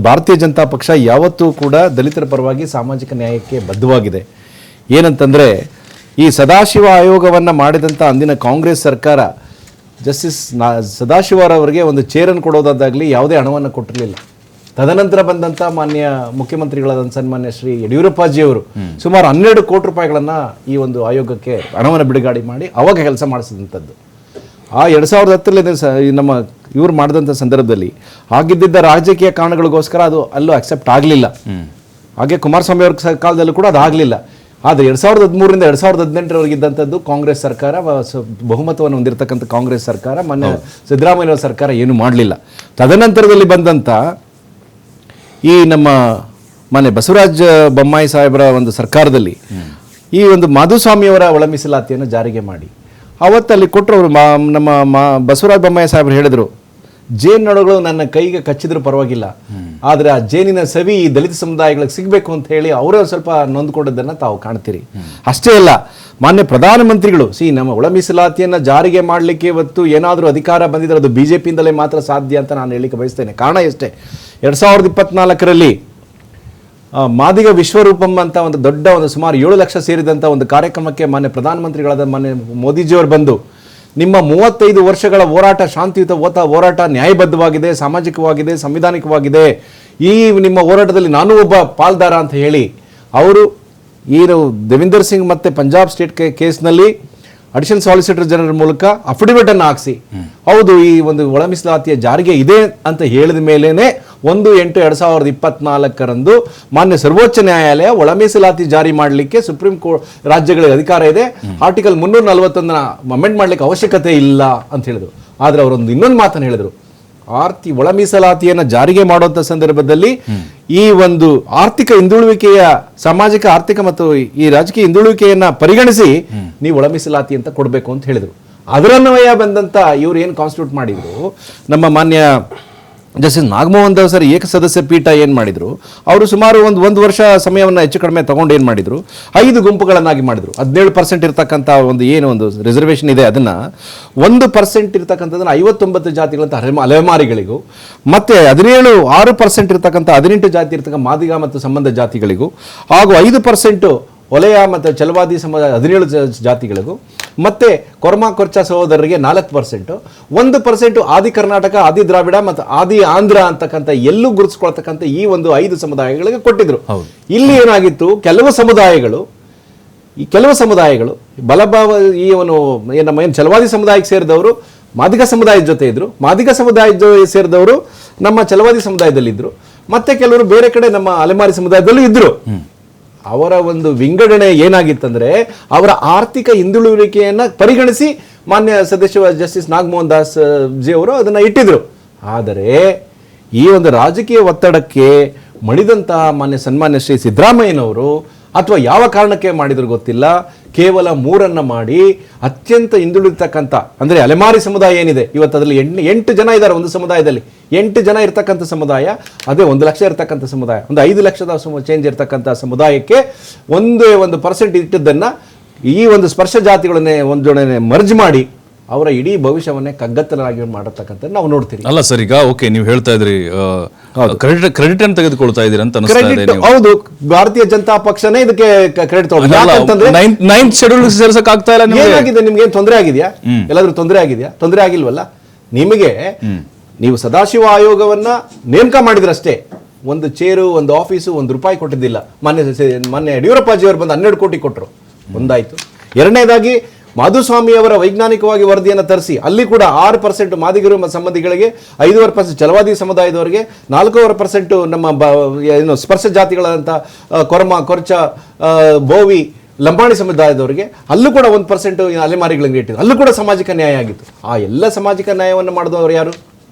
ಭಾರತೀಯ ಜನತಾ ಪಕ್ಷ ಯಾವತ್ತೂ ಕೂಡ ದಲಿತರ ಪರವಾಗಿ ಸಾಮಾಜಿಕ ನ್ಯಾಯಕ್ಕೆ ಬದ್ಧವಾಗಿದೆ. ಏನಂತಂದರೆ, ಈ ಸದಾಶಿವ ಆಯೋಗವನ್ನು ಮಾಡಿದಂಥ ಅಂದಿನ ಕಾಂಗ್ರೆಸ್ ಸರ್ಕಾರ ಜಸ್ಟಿಸ್ ಸದಾಶಿವರವರಿಗೆ ಒಂದು ಚೇರನ್ನು ಕೊಡೋದಾಗಲಿ ಯಾವುದೇ ಹಣವನ್ನು ಕೊಟ್ಟಿರಲಿಲ್ಲ. ತದನಂತರ ಬಂದಂಥ ಮಾನ್ಯ ಮುಖ್ಯಮಂತ್ರಿಗಳಾದಂಥ ಸನ್ಮಾನ್ಯ ಶ್ರೀ ಯಡಿಯೂರಪ್ಪಾಜಿಯವರು ಸುಮಾರು 12 ಕೋಟಿ ರೂಪಾಯಿಗಳನ್ನು ಈ ಒಂದು ಆಯೋಗಕ್ಕೆ ಹಣವನ್ನು ಬಿಡುಗಡೆ ಮಾಡಿ ಅವಾಗ ಕೆಲಸ ಮಾಡಿಸಿದಂಥದ್ದು. ಆ 2010 ನಮ್ಮ ಇವ್ರು ಮಾಡಿದಂಥ ಸಂದರ್ಭದಲ್ಲಿ ಆಗಿದ್ದ ರಾಜಕೀಯ ಕಾರಣಗಳಿಗೋಸ್ಕರ ಅದು ಅಲ್ಲೂ ಅಕ್ಸೆಪ್ಟ್ ಆಗಲಿಲ್ಲ. ಹಾಗೆ ಕುಮಾರಸ್ವಾಮಿ ಅವ್ರ ಕಾಲದಲ್ಲೂ ಕೂಡ ಅದು ಆಗಲಿಲ್ಲ. ಆದರೆ 2013ರಿಂದ 2018ರವರೆಗೆ ಇದ್ದಂಥದ್ದು ಕಾಂಗ್ರೆಸ್ ಸರ್ಕಾರ, ಬಹುಮತವನ್ನು ಹೊಂದಿರತಕ್ಕಂಥ ಕಾಂಗ್ರೆಸ್ ಸರ್ಕಾರ, ಮೊನ್ನೆ ಸಿದ್ದರಾಮಯ್ಯ ಸರ್ಕಾರ ಏನು ಮಾಡಲಿಲ್ಲ. ತದನಂತರದಲ್ಲಿ ಬಂದಂಥ ಈ ನಮ್ಮ ಮೊನ್ನೆ ಬಸವರಾಜ ಬೊಮ್ಮಾಯಿ ಸಾಹೇಬರ ಒಂದು ಸರ್ಕಾರದಲ್ಲಿ ಈ ಒಂದು ಮಾಧುಸ್ವಾಮಿಯವರ ಒಳ ಮೀಸಲಾತಿಯನ್ನು ಜಾರಿಗೆ ಮಾಡಿ ಅವತ್ತಲ್ಲಿ ಕೊಟ್ಟರು. ನಮ್ಮ ಬಸವರಾಜ ಬೊಮ್ಮಾಯಿ ಸಾಹೇಬರು ಹೇಳಿದರು, ಜೇನುನೊಣಗಳು ನನ್ನ ಕೈಗೆ ಕಚ್ಚಿದ್ರೂ ಪರವಾಗಿಲ್ಲ, ಆದರೆ ಆ ಜೇನಿನ ಸವಿ ಈ ದಲಿತ ಸಮುದಾಯಗಳಿಗೆ ಸಿಗಬೇಕು ಅಂತ ಹೇಳಿ ಅವರೇ ಸ್ವಲ್ಪ ನೊಂದ್ಕೊಂಡದ್ದನ್ನು ತಾವು ಕಾಣ್ತೀರಿ. ಅಷ್ಟೇ ಅಲ್ಲ, ಮಾನ್ಯ ಪ್ರಧಾನಮಂತ್ರಿಗಳು ನಮ್ಮ ಒಳ ಮೀಸಲಾತಿಯನ್ನು ಜಾರಿಗೆ ಮಾಡಲಿಕ್ಕೆ ಇವತ್ತು ಏನಾದರೂ ಅಧಿಕಾರ ಬಂದಿದ್ರೆ ಅದು BJPಯಿಂದಲೇ ಮಾತ್ರ ಸಾಧ್ಯ ಅಂತ ನಾನು ಹೇಳಲಿಕ್ಕೆ ಬಯಸ್ತೇನೆ. ಕಾರಣ ಎಷ್ಟೇ, 2024ರಲ್ಲಿ ಮಾದಿಗ ವಿಶ್ವರೂಪಂ ಅಂತ ಒಂದು ದೊಡ್ಡ ಒಂದು ಸುಮಾರು 7 ಲಕ್ಷ ಸೇರಿದಂಥ ಒಂದು ಕಾರ್ಯಕ್ರಮಕ್ಕೆ ಮಾನ್ಯ ಪ್ರಧಾನಮಂತ್ರಿಗಳಾದ ಮಾನ್ಯ ಮೋದಿಜಿಯವರು ಬಂದು, ನಿಮ್ಮ 35 ವರ್ಷಗಳ ಹೋರಾಟ ಶಾಂತಿಯುತ ಹೋರಾಟ ನ್ಯಾಯಬದ್ಧವಾಗಿದೆ, ಸಾಮಾಜಿಕವಾಗಿದೆ, ಸಂವಿಧಾನಿಕವಾಗಿದೆ, ಈ ನಿಮ್ಮ ಹೋರಾಟದಲ್ಲಿ ನಾನು ಒಬ್ಬ ಪಾಲ್ದಾರ ಅಂತ ಹೇಳಿ ಅವರು ದೇವಿಂದರ್ ಸಿಂಗ್ ಮತ್ತು ಪಂಜಾಬ್ ಸ್ಟೇಟ್ ಕೇಸ್ನಲ್ಲಿ ಅಡಿಷನಲ್ ಸಾಲಿಸಿಟರ್ ಜನರಲ್ ಮೂಲಕ ಅಫಿಡವಿಟನ್ನು ಹಾಕಿಸಿ, ಹೌದು ಈ ಒಂದು ಒಳ ಮೀಸಲಾತಿಯ ಜಾರಿಗೆ ಇದೆ ಅಂತ ಹೇಳಿದ ಮೇಲೇನೆ 1/8/2024ರಂದು ಮಾನ್ಯ ಸರ್ವೋಚ್ಚ ನ್ಯಾಯಾಲಯ ಒಳ ಮೀಸಲಾತಿ ಜಾರಿ ಮಾಡಲಿಕ್ಕೆ ಸುಪ್ರೀಂ ಕೋರ್ಟ್ ರಾಜ್ಯಗಳಿಗೆ ಅಧಿಕಾರ ಇದೆ, ಆರ್ಟಿಕಲ್ 341 ಅಮೆಂಡ್ ಮಾಡಲಿಕ್ಕೆ ಅವಶ್ಯಕತೆ ಇಲ್ಲ ಅಂತ ಹೇಳಿದ್ರು. ಆದರೆ ಅವರೊಂದು ಇನ್ನೊಂದು ಮಾತನ್ನು ಹೇಳಿದರು, ಒಳ ಮೀಸಲಾತಿಯನ್ನು ಜಾರಿಗೆ ಮಾಡುವಂಥ ಸಂದರ್ಭದಲ್ಲಿ ಈ ಒಂದು ಆರ್ಥಿಕ ಹಿಂದುಳುವಿಕೆಯ, ಸಾಮಾಜಿಕ ಆರ್ಥಿಕ ಮತ್ತು ಈ ರಾಜಕೀಯ ಹಿಂದುಳುವಿಕೆಯನ್ನ ಪರಿಗಣಿಸಿ ನೀವು ಒಳ ಮೀಸಲಾತಿ ಅಂತ ಕೊಡಬೇಕು ಅಂತ ಹೇಳಿದರು. ಅದರನ್ವಯ ಬಂದಂತ ಇವರು ಏನು ಕಾನ್ಸ್ಟಿಟ್ಯೂಟ್ ಮಾಡಿದ್ರು, ನಮ್ಮ ಮಾನ್ಯ ಜಸ್ಟಿಸ್ ನಾಗಮೋಹನ್ ದಾಸ್ ಸರ್ ಏಕಸದಸ್ಯ ಪೀಠ ಏನು ಮಾಡಿದ್ರು, ಅವರು ಸುಮಾರು ಒಂದು ವರ್ಷ ಸಮಯವನ್ನು ಹೆಚ್ಚು ಕಡಿಮೆ ತಗೊಂಡು ಏನು ಮಾಡಿದ್ರು, 5 ಗುಂಪುಗಳನ್ನಾಗಿ ಮಾಡಿದ್ರು. 17% ಇರ್ತಕ್ಕಂಥ ಒಂದು ರಿಸರ್ವೇಷನ್ ಇದೆ, ಅದನ್ನ 1% ಇರ್ತಕ್ಕಂಥದ್ದನ್ನ 59 ಜಾತಿಗಳಂತ ಅಲೆಮಾರಿಗಳಿಗೂ, ಮತ್ತೆ 6% ಇರ್ತಕ್ಕಂಥ 18 ಜಾತಿ ಇರ್ತಕ್ಕಂಥ ಮಾದಿಗ ಮತ್ತು ಸಂಬಂಧ ಜಾತಿಗಳಿಗೂ, ಹಾಗೂ 5% ಒಲೆಯ ಮತ್ತು ಛಲವಾದಿ ಸಮುದಾಯ 17 ಜಾತಿಗಳಿಗೂ, ಮತ್ತೆ ಕೊರ್ಮಾ ಕೊರ್ಚ ಸಹೋದರರಿಗೆ 4%, 1% ಆದಿ ಕರ್ನಾಟಕ, ಆದಿ ದ್ರಾವಿಡ ಮತ್ತು ಆದಿ ಆಂಧ್ರ ಅಂತಕ್ಕಂಥ ಎಲ್ಲೂ ಗುರುತಿಸ್ಕೊಳ್ತಕ್ಕಂಥ ಈ ಒಂದು 5 ಸಮುದಾಯಗಳಿಗೆ ಕೊಟ್ಟಿದ್ರು. ಇಲ್ಲಿ ಏನಾಗಿತ್ತು, ಕೆಲವು ಸಮುದಾಯಗಳು ಬಲಭಾವ ನಮ್ಮ ಛಲವಾದಿ ಸಮುದಾಯಕ್ಕೆ ಸೇರಿದವರು ಮಾದಿಗ ಸಮುದಾಯದ ಜೊತೆ ಇದ್ರು, ಮಾದಿಗ ಸಮುದಾಯದ ಸೇರಿದವರು ನಮ್ಮ ಛಲವಾದಿ ಸಮುದಾಯದಲ್ಲಿದ್ದರು, ಮತ್ತೆ ಕೆಲವರು ಬೇರೆ ಕಡೆ ನಮ್ಮ ಅಲೆಮಾರಿ ಸಮುದಾಯದಲ್ಲೂ ಇದ್ರು. ಅವರ ಒಂದು ವಿಂಗಡಣೆ ಏನಾಗಿತ್ತಂದ್ರೆ, ಅವರ ಆರ್ಥಿಕ ಹಿಂದುಳುವಿಕೆಯನ್ನು ಪರಿಗಣಿಸಿ ಮಾನ್ಯ ಸದಸ್ಯ ಜಸ್ಟಿಸ್ ನಾಗಮೋಹನ್ ದಾಸ್ ಜಿ ಅವರು ಅದನ್ನ ಇಟ್ಟಿದ್ರು. ಆದರೆ ಈ ಒಂದು ರಾಜಕೀಯ ಒತ್ತಡಕ್ಕೆ ಮಣಿದಂತಹ ಸನ್ಮಾನ್ಯ ಶ್ರೀ ಸಿದ್ದರಾಮಯ್ಯನವರು ಅಥವಾ ಯಾವ ಕಾರಣಕ್ಕೆ ಮಾಡಿದ್ರು ಗೊತ್ತಿಲ್ಲ, ಕೇವಲ 3 ಮಾಡಿ ಅತ್ಯಂತ ಹಿಂದುಳಿತಕ್ಕಂಥ ಅಂದರೆ ಅಲೆಮಾರಿ ಸಮುದಾಯ ಏನಿದೆ ಇವತ್ತು, ಅದರಲ್ಲಿ 8 ಜನ ಇದ್ದಾರೆ ಒಂದು ಸಮುದಾಯದಲ್ಲಿ. 8 ಜನ ಇರ್ತಕ್ಕಂಥ ಸಮುದಾಯ, ಅದೇ 1 ಲಕ್ಷ ಇರ್ತಕ್ಕಂಥ ಸಮುದಾಯ, ಒಂದು 5 ಲಕ್ಷದ ಚೇಂಜ್ ಇರ್ತಕ್ಕಂಥ ಸಮುದಾಯಕ್ಕೆ 1% ಇಟ್ಟದ್ದನ್ನು ಈ ಒಂದು ಸ್ಪರ್ಶ ಜಾತಿಗಳನ್ನೇ ಒಂದು ಜೋಡಣೆ ಮರ್ಜ್ ಮಾಡಿ ಅವರ ಇಡೀ ಭವಿಷ್ಯವನ್ನೇ ಕಗ್ಗತ್ತಲಾಗಿ ಮಾಡತಕ್ಕಂಥ ನಾವು ನೋಡ್ತೀವಿ. ಅಲ್ಲ ಸರ್, ಈಗ ಓಕೆ ನೀವು ಹೇಳ್ತಾ ಇದ್ರಿ ಕ್ರೆಡಿಟ್ ಅನ್ನು ತೆಗೆದುಕೊಳ್ತಾ ಇದೀರಿ ಅಂತ ಅನಿಸ್ತಾ ಇದೆ. ಹೌದು, ಭಾರತೀಯ ಜನತಾ ಪಕ್ಷನೇ ಇದಕ್ಕೆ ಕ್ರೆಡಿಟ್ ತಗೊಳ್ಳಿ. 9th ಶೆಡ್ಯೂಲ್ ಸೇರ್ಸಕ್ ಆಗ್ತಾ ಇಲ್ಲ. ಏನಾಗಿದೆ ನಿಮ್ಗೆ? ಏನು ತೊಂದರೆ ಆಗಿದೆಯಾ? ಎಲ್ಲಾದ್ರೂ ತೊಂದರೆ ಆಗಿದೆಯಾ? ತೊಂದರೆ ಆಗಿಲ್ವಲ್ಲ ನಿಮಗೆ. ನೀವು ಸದಾಶಿವ ಆಯೋಗವನ್ನ ನೇಮಕ ಮಾಡಿದ್ರಷ್ಟೇ, ಒಂದು ಚೇರು, ಒಂದು ಆಫೀಸು, ₹1 ಕೊಟ್ಟಿದ್ದಿಲ್ಲ. ಮೊನ್ನೆ ಯಡಿಯೂರಪ್ಪಾಜಿ ಅವರು ಬಂದು 12 ಕೋಟಿ ಕೊಟ್ಟರು. ಒಂದಾಯ್ತು. ಎರಡನೇದಾಗಿ ಮಾಧುಸ್ವಾಮಿ ಅವರ ವೈಜ್ಞಾನಿಕವಾಗಿ ವರದಿಯನ್ನು ತರಿಸಿ ಅಲ್ಲಿ ಕೂಡ 6% ಮಾದಿಗರು ಸಂಬಂಧಿಗಳಿಗೆ, 5% ಛಲವಾದಿ ಸಮುದಾಯದವರಿಗೆ, 4% ನಮ್ಮ ಸ್ಪರ್ಶ ಜಾತಿಗಳಂತ ಕೊರಚ, ಬೋವಿ, ಲಂಬಾಣಿ ಸಮುದಾಯದವರಿಗೆ ಅಲ್ಲೂ ಕೂಡ 1% ಅಲೆಮಾರಿಗಳಿಗೆ ಇಟ್ಟಿದ್ರು. ಅಲ್ಲೂ ಕೂಡ ಸಾಮಾಜಿಕ ನ್ಯಾಯ ಆಗಿತ್ತು. ಆ ಎಲ್ಲ ಸಾಮಾಜಿಕ ನ್ಯಾಯವನ್ನು ಮಾಡಿದವರು ಯಾರು?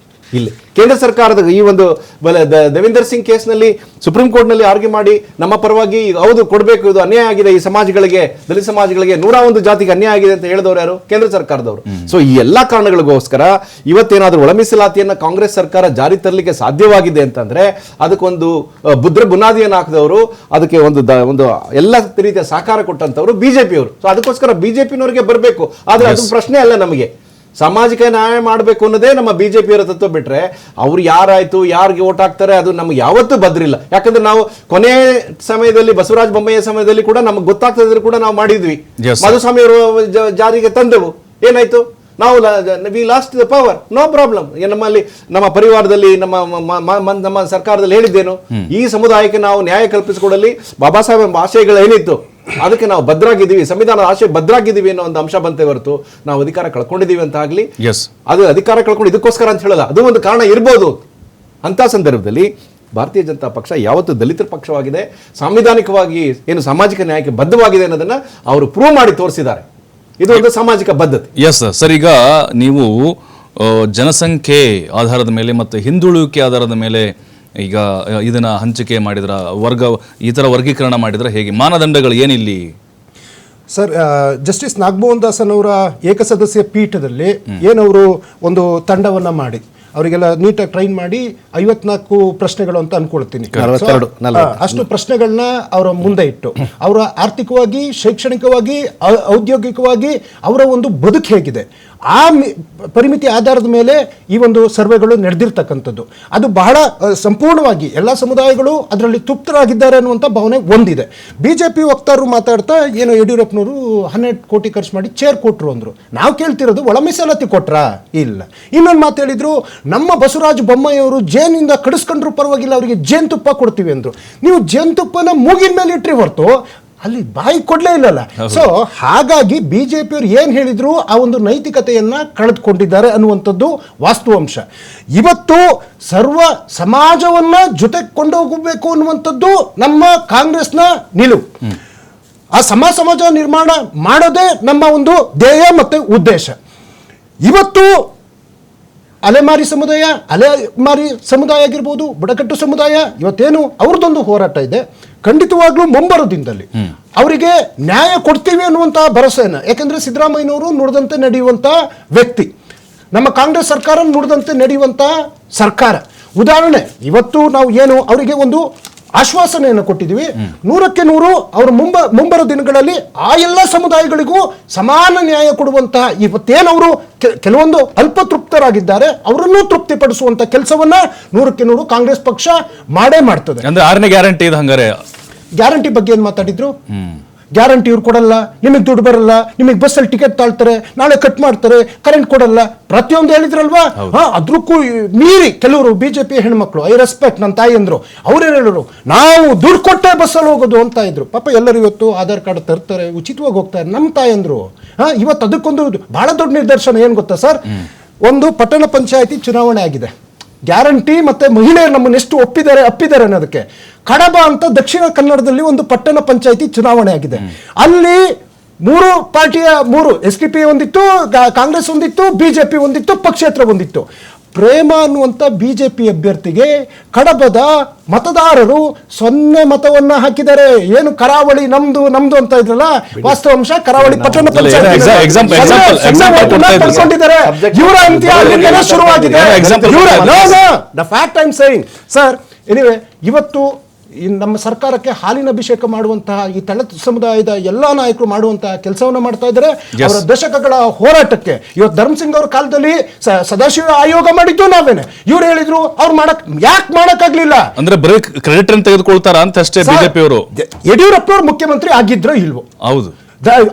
ಇಲ್ಲಿ ಕೇಂದ್ರ ಸರ್ಕಾರದ ಈ ಒಂದು ದೇವೇಂದರ್ ಸಿಂಗ್ ಕೇಸ್ನಲ್ಲಿ ಸುಪ್ರೀಂ ಕೋರ್ಟ್ನಲ್ಲಿ ಆರ್ಗ್ಯೂ ಮಾಡಿ ನಮ್ಮ ಪರವಾಗಿ ಹೌದು ಕೊಡಬೇಕು, ಇದು ಅನ್ಯಾಯ ಆಗಿದೆ ಈ ಸಮಾಜಗಳಿಗೆ, ದಲಿತ ಸಮಾಜಗಳಿಗೆ, 101 ಜಾತಿಗೆ ಅನ್ಯಾಯ ಆಗಿದೆ ಅಂತ ಹೇಳಿದವರು ಯಾರು? ಕೇಂದ್ರ ಸರ್ಕಾರದವರು. ಸೊ ಈ ಎಲ್ಲಾ ಕಾರಣಗಳಿಗೋಸ್ಕರ ಇವತ್ತೇನಾದ್ರೂ ಒಳ ಮೀಸಲಾತಿಯನ್ನ ಕಾಂಗ್ರೆಸ್ ಸರ್ಕಾರ ಜಾರಿ ತರಲಿಕ್ಕೆ ಸಾಧ್ಯವಾಗಿದೆ ಅಂತಂದ್ರೆ ಅದಕ್ಕೊಂದು ಬುನಾದಿಯನ್ನು ಹಾಕಿದವರು, ಅದಕ್ಕೆ ಒಂದು ಎಲ್ಲ ರೀತಿಯ ಸಹಕಾರ ಕೊಟ್ಟಂತವರು ಬಿಜೆಪಿಯವರು. ಸೊ ಅದಕ್ಕೋಸ್ಕರ ಬಿಜೆಪಿನವರಿಗೆ ಬರಬೇಕು. ಆದ್ರೆ ಅದು ಪ್ರಶ್ನೆ ಅಲ್ಲ. ನಮಗೆ ಸಾಮಾಜಿಕ ನ್ಯಾಯ ಮಾಡಬೇಕು ಅನ್ನೋದೇ ನಮ್ಮ ಬಿಜೆಪಿಯವರ ತತ್ವ. ಬಿಟ್ರೆ ಅವ್ರು ಯಾರಾಯ್ತು, ಯಾರಿಗೆ ಓಟ್ ಹಾಕ್ತಾರೆ, ಅದು ನಮ್ಗೆ ಯಾವತ್ತೂ ಭದ್ರಿಲ್ಲ. ಯಾಕಂದ್ರೆ ನಾವು ಕೊನೆ ಸಮಯದಲ್ಲಿ ಬಸವರಾಜ ಬೊಮ್ಮಾಯಿ ಸಮಯದಲ್ಲಿ ಕೂಡ ನಮ್ಗೆ ಗೊತ್ತಾಗ್ತದ್ರು ಕೂಡ ನಾವು ಮಾಡಿದ್ವಿ. ಮಾಧುಸ್ವಾಮಿ ಅವರು ಜಾರಿಗೆ ತಂದೆವು, ಏನಾಯ್ತು? ನಾವು we lost the power, no problem. ನಮ್ಮಲ್ಲಿ ನಮ್ಮ ಪರಿವಾರದಲ್ಲಿ ನಮ್ಮ ಸರ್ಕಾರದಲ್ಲಿ ಹೇಳಿದ್ದೇನು, ಈ ಸಮುದಾಯಕ್ಕೆ ನಾವು ನ್ಯಾಯ ಕಲ್ಪಿಸಿಕೊಡಲಿ ಬಾಬಾ ಸಾಹೇಬ್ ಆಶಯಗಳು ಏನಿತ್ತು ಅದಕ್ಕೆ ನಾವು ಭದ್ರಾಗಿದ್ದೀವಿ, ಸಂವಿಧಾನದ ಆಶಯ ಭದ್ರಾಗಿದ್ದೀವಿ ಅನ್ನೋ ಒಂದು ಅಂಶ ಬಂತೆ ಹೊರತು ನಾವು ಅಧಿಕಾರ ಕಳ್ಕೊಂಡಿದ್ದೀವಿ ಅಂತ ಆಗ್ಲಿ, ಅದು ಅಧಿಕಾರ ಕಳ್ಕೊಂಡು ಇದಕ್ಕೋಸ್ಕರ ಅಂತ ಹೇಳಲ್ಲ. ಅದು ಒಂದು ಕಾರಣ ಇರ್ಬೋದು. ಅಂತ ಸಂದರ್ಭದಲ್ಲಿ ಭಾರತೀಯ ಜನತಾ ಪಕ್ಷ ಯಾವತ್ತು ದಲಿತರ ಪಕ್ಷವಾಗಿದೆ, ಸಾಂವಿಧಾನಿಕವಾಗಿ ಏನು ಸಾಮಾಜಿಕ ನ್ಯಾಯಕ್ಕೆ ಬದ್ಧವಾಗಿದೆ ಅನ್ನೋದನ್ನ ಅವರು ಪ್ರೂವ್ ಮಾಡಿ ತೋರಿಸಿದ್ದಾರೆ. ಇದು ಒಂದು ಸಾಮಾಜಿಕ ಬದ್ಧತೆ. ಎಸ್ ಸರ್, ಈಗ ನೀವು ಜನಸಂಖ್ಯೆ ಆಧಾರದ ಮೇಲೆ ಮತ್ತು ಹಿಂದುಳುವಿಕೆ ಆಧಾರದ ಮೇಲೆ ಈಗ ಇದನ್ನ ಹಂಚಿಕೆ ಮಾಡಿದ್ರ, ಈ ತರ ವರ್ಗೀಕರಣ ಮಾಡಿದ್ರ ಹೇಗೆ? ಮಾನದಂಡಗಳು ಏನಿಲ್ಲಿ? ಸರ್, ಜಸ್ಟಿಸ್ ನಾಗಮೋಹನ್ ದಾಸನ್ ಅವರ ಏಕಸದಸ್ಯ ಪೀಠದಲ್ಲಿ ಏನವರು ಒಂದು ತಂಡವನ್ನ ಮಾಡಿ ಅವರಿಗೆಲ್ಲ ನೀಟಾಗಿ ಟ್ರೈನ್ ಮಾಡಿ 54 ಪ್ರಶ್ನೆಗಳು ಅಂತ ಅನ್ಕೊಳ್ತೀನಿ, ಅಷ್ಟು ಪ್ರಶ್ನೆಗಳನ್ನ ಅವರ ಮುಂದೆ ಇಟ್ಟು ಅವರ ಆರ್ಥಿಕವಾಗಿ, ಶೈಕ್ಷಣಿಕವಾಗಿ, ಔದ್ಯೋಗಿಕವಾಗಿ ಅವರ ಒಂದು ಬದುಕು ಹೇಗಿದೆ ಆ ಪರಿಮಿತಿ ಆಧಾರದ ಮೇಲೆ ಈ ಒಂದು ಸರ್ವೆಗಳು ನಡೆದಿರ್ತಕ್ಕಂಥದ್ದು. ಅದು ಬಹಳ ಸಂಪೂರ್ಣವಾಗಿ ಎಲ್ಲ ಸಮುದಾಯಗಳು ಅದರಲ್ಲಿ ತೃಪ್ತರಾಗಿದ್ದಾರೆ ಅನ್ನುವಂಥ ಭಾವನೆ ಒಂದಿದೆ. ಬಿಜೆಪಿ ವಕ್ತಾರರು ಮಾತಾಡ್ತಾ ಏನೋ ಯಡಿಯೂರಪ್ಪನವರು 12 ಕೋಟಿ ಖರ್ಚು ಮಾಡಿ ಚೇರ್ ಕೊಟ್ಟರು ಅಂದರು. ನಾವು ಕೇಳ್ತಿರೋದು ಒಳ ಮೀಸಲಾತಿ ಕೊಟ್ರಾ? ಇಲ್ಲ. ಇನ್ನೊಂದು ಮಾತು ಹೇಳಿದ್ರು, ನಮ್ಮ ಬಸವರಾಜ ಬೊಮ್ಮಾಯಿ ಅವರು ಜೇನಿಂದ ಕಡಿಸ್ಕೊಂಡ್ರು ಪರವಾಗಿಲ್ಲ, ಅವರಿಗೆ ಜೇನುತುಪ್ಪ ಕೊಡ್ತೀವಿ ಅಂದರು. ನೀವು ಜೇನುತುಪ್ಪನ ಮೂಗಿನ ಮೇಲೆ ಇಟ್ಟರೆ ಹೊರತು ಅಲ್ಲಿ ಬಾಯಿ ಕೊಡ್ಲೇ ಇಲ್ಲಲ್ಲ. ಸೊ ಹಾಗಾಗಿ ಬಿಜೆಪಿಯವರು ಏನು ಹೇಳಿದ್ರು ಆ ಒಂದು ನೈತಿಕತೆಯನ್ನ ಕಳೆದುಕೊಂಡಿದ್ದಾರೆ ಅನ್ನುವಂಥದ್ದು ವಾಸ್ತವಾಂಶ. ಇವತ್ತು ಸರ್ವ ಸಮಾಜವನ್ನ ಜೊತೆಗೆ ಕೊಂಡೋಗಬೇಕು ಅನ್ನುವಂಥದ್ದು ನಮ್ಮ ಕಾಂಗ್ರೆಸ್ನ ನಿಲುವು. ಆ ಸಮಾಜ ನಿರ್ಮಾಣ ಮಾಡೋದೇ ನಮ್ಮ ಒಂದು ಧ್ಯೇಯ ಮತ್ತೆ ಉದ್ದೇಶ. ಇವತ್ತು ಅಲೆಮಾರಿ ಸಮುದಾಯ ಆಗಿರ್ಬೋದು, ಬುಡಕಟ್ಟು ಸಮುದಾಯ, ಇವತ್ತೇನು ಅವ್ರದ್ದೊಂದು ಹೋರಾಟ ಇದೆ. ಖಂಡಿತವಾಗ್ಲೂ ಮುಂಬರೋದಿಂದಲ್ಲಿ ಅವರಿಗೆ ನ್ಯಾಯ ಕೊಡ್ತೀವಿ ಅನ್ನುವಂತಹ ಭರವಸೆಯನ್ನ, ಯಾಕಂದ್ರೆ ಸಿದ್ದರಾಮಯ್ಯನವರು ನುಡಿದಂತೆ ನಡೆಯುವಂತ ವ್ಯಕ್ತಿ, ನಮ್ಮ ಕಾಂಗ್ರೆಸ್ ಸರ್ಕಾರ ನುಡಿದಂತೆ ನಡೆಯುವಂತ ಸರ್ಕಾರ. ಉದಾಹರಣೆ, ಇವತ್ತು ನಾವು ಏನು ಅವರಿಗೆ ಒಂದು ಆಶ್ವಾಸನೆಯನ್ನು ಕೊಟ್ಟಿದ್ದೀವಿ, 100ಕ್ಕೆ 100 ಅವರು ಮುಂಬರೋ ದಿನಗಳಲ್ಲಿ ಆ ಎಲ್ಲ ಸಮುದಾಯಗಳಿಗೂ ಸಮಾನ ನ್ಯಾಯ ಕೊಡುವಂತಹ, ಇವತ್ತೇನವರು ಕೆಲವೊಂದು ಅಲ್ಪತೃಪ್ತರಾಗಿದ್ದಾರೆ ಅವರನ್ನು ತೃಪ್ತಿಪಡಿಸುವಂತ ಕೆಲಸವನ್ನ 100ಕ್ಕೆ 100 ಕಾಂಗ್ರೆಸ್ ಪಕ್ಷ ಮಾಡೇ ಮಾಡ್ತದೆ. ಅಂದ್ರೆ 6ನೇ ಗ್ಯಾರಂಟಿ ಇದು. ಹಂಗಾರೆ ಗ್ಯಾರಂಟಿ ಬಗ್ಗೆ ಏನ್ ಮಾತಾಡಿದ್ರು? ಗ್ಯಾರಂಟಿ ಇವ್ರು ಕೊಡಲ್ಲ, ನಿಮಗೆ ದುಡ್ಡು ಬರಲ್ಲ, ನಿಮಗೆ ಬಸ್ಸಲ್ಲಿ ಟಿಕೆಟ್ ತಾಳ್ತಾರೆ, ನಾಳೆ ಕಟ್ ಮಾಡ್ತಾರೆ, ಕರೆಂಟ್ ಕೊಡಲ್ಲ, ಪ್ರತಿಯೊಂದು ಹೇಳಿದ್ರಲ್ವಾ. ಅದ್ರಕ್ಕೂ ಮೀರಿ ಕೆಲವರು ಬಿಜೆಪಿ ಹೆಣ್ಮಕ್ಳು, ಐ ರೆಸ್ಪೆಕ್ಟ್, ನನ್ನ ತಾಯಿ ಅಂದ್ರು, ಅವ್ರೇನು ಹೇಳಿದ್ರು, ನಾವು ದುಡ್ಡು ಕೊಟ್ಟೆ ಬಸ್ಸಲ್ಲಿ ಹೋಗೋದು ಅಂತ ಇದ್ರು. ಪಾಪ ಎಲ್ಲರೂ ಇವತ್ತು ಆಧಾರ್ ಕಾರ್ಡ್ ತರ್ತಾರೆ, ಉಚಿತವಾಗಿ ಹೋಗ್ತಾರೆ. ನಮ್ಮ ತಾಯಿ ಅಂದ್ರು. ಇವತ್ತು ಅದಕ್ಕೊಂದು ಬಹಳ ದೊಡ್ಡ ನಿದರ್ಶನ ಏನ್ ಗೊತ್ತಾ ಸರ್? ಒಂದು ಪಟ್ಟಣ ಪಂಚಾಯತಿ ಚುನಾವಣೆ ಆಗಿದೆ. ಗ್ಯಾರಂಟಿ ಮತ್ತೆ ಮಹಿಳೆಯರು ನಮ್ಮನ್ನು ಎಷ್ಟು ಅಪ್ಪಿದ್ದಾರೆ ಅನ್ನೋದಕ್ಕೆ ಕಡಬ ಅಂತ ದಕ್ಷಿಣ ಕನ್ನಡದಲ್ಲಿ ಒಂದು ಪಟ್ಟಣ ಪಂಚಾಯತಿ ಚುನಾವಣೆ ಆಗಿದೆ. ಅಲ್ಲಿ 3 ಪಾರ್ಟಿಯ 3 SDP ಒಂದಿತ್ತು, ಕಾಂಗ್ರೆಸ್ ಒಂದಿತ್ತು, ಬಿಜೆಪಿ ಒಂದಿತ್ತು, ಪಕ್ಷೇತರ ಒಂದಿತ್ತು. ಪ್ರೇಮ ಅನ್ನುವಂಥ ಬಿಜೆಪಿ ಅಭ್ಯರ್ಥಿಗೆ ಕಡಬದ ಮತದಾರರು 0 ಮತವನ್ನ ಹಾಕಿದ್ದಾರೆ. ಏನು ಕರಾವಳಿ ನಮ್ದು ನಮ್ದು ಅಂತ ಇದ್ರಲ್ಲ, ವಾಸ್ತವಾಂಶ ಕರಾವಳಿ ಪಟ್ಟಣ ಪಡ್ಕೊಂಡಿದ್ದಾರೆ. ಇವರ ಅಂತ್ಯ ಅಲ್ಲಿಂದಲೇ ಶುರುವಾಗಿದೆ. The fact I am saying sir. Anyway, ಇವತ್ತು ನಮ್ಮ ಸರ್ಕಾರಕ್ಕೆ ಹಾಲಿನ ಅಭಿಷೇಕ ಮಾಡುವಂತಹ ಈ ತಳದ ಸಮುದಾಯದ ಎಲ್ಲಾ ನಾಯಕರು ಮಾಡುವಂತಹ ಕೆಲಸವನ್ನ ಮಾಡ್ತಾ ಇದ್ದಾರೆ. ಅವರ ದಶಕಗಳ ಹೋರಾಟಕ್ಕೆ ಇವತ್ತು ಧರ್ಮಸಿಂಗ್ ಅವ್ರ ಕಾಲದಲ್ಲಿ ಸದಾಶಿವ ಆಯೋಗ ಮಾಡಿದ್ದು ನಾವೇನೆ. ಇವ್ರು ಹೇಳಿದ್ರು ಅವ್ರು ಯಾಕೆ ಮಾಡಕ್ಕಾಗ್ಲಿಲ್ಲ ಅಂದ್ರೆ ಬರೀ ಕ್ರೆಡಿಟ್ ಅನ್ನು ತೆಗೆದುಕೊಳ್ತಾರ ಅಂತ ಅಷ್ಟೇ ಬಿಜೆಪಿ ಅವರು. ಯಡಿಯೂರಪ್ಪ ಅವರು ಮುಖ್ಯಮಂತ್ರಿ ಆಗಿದ್ರೋ ಇಲ್ವೋ? ಹೌದು,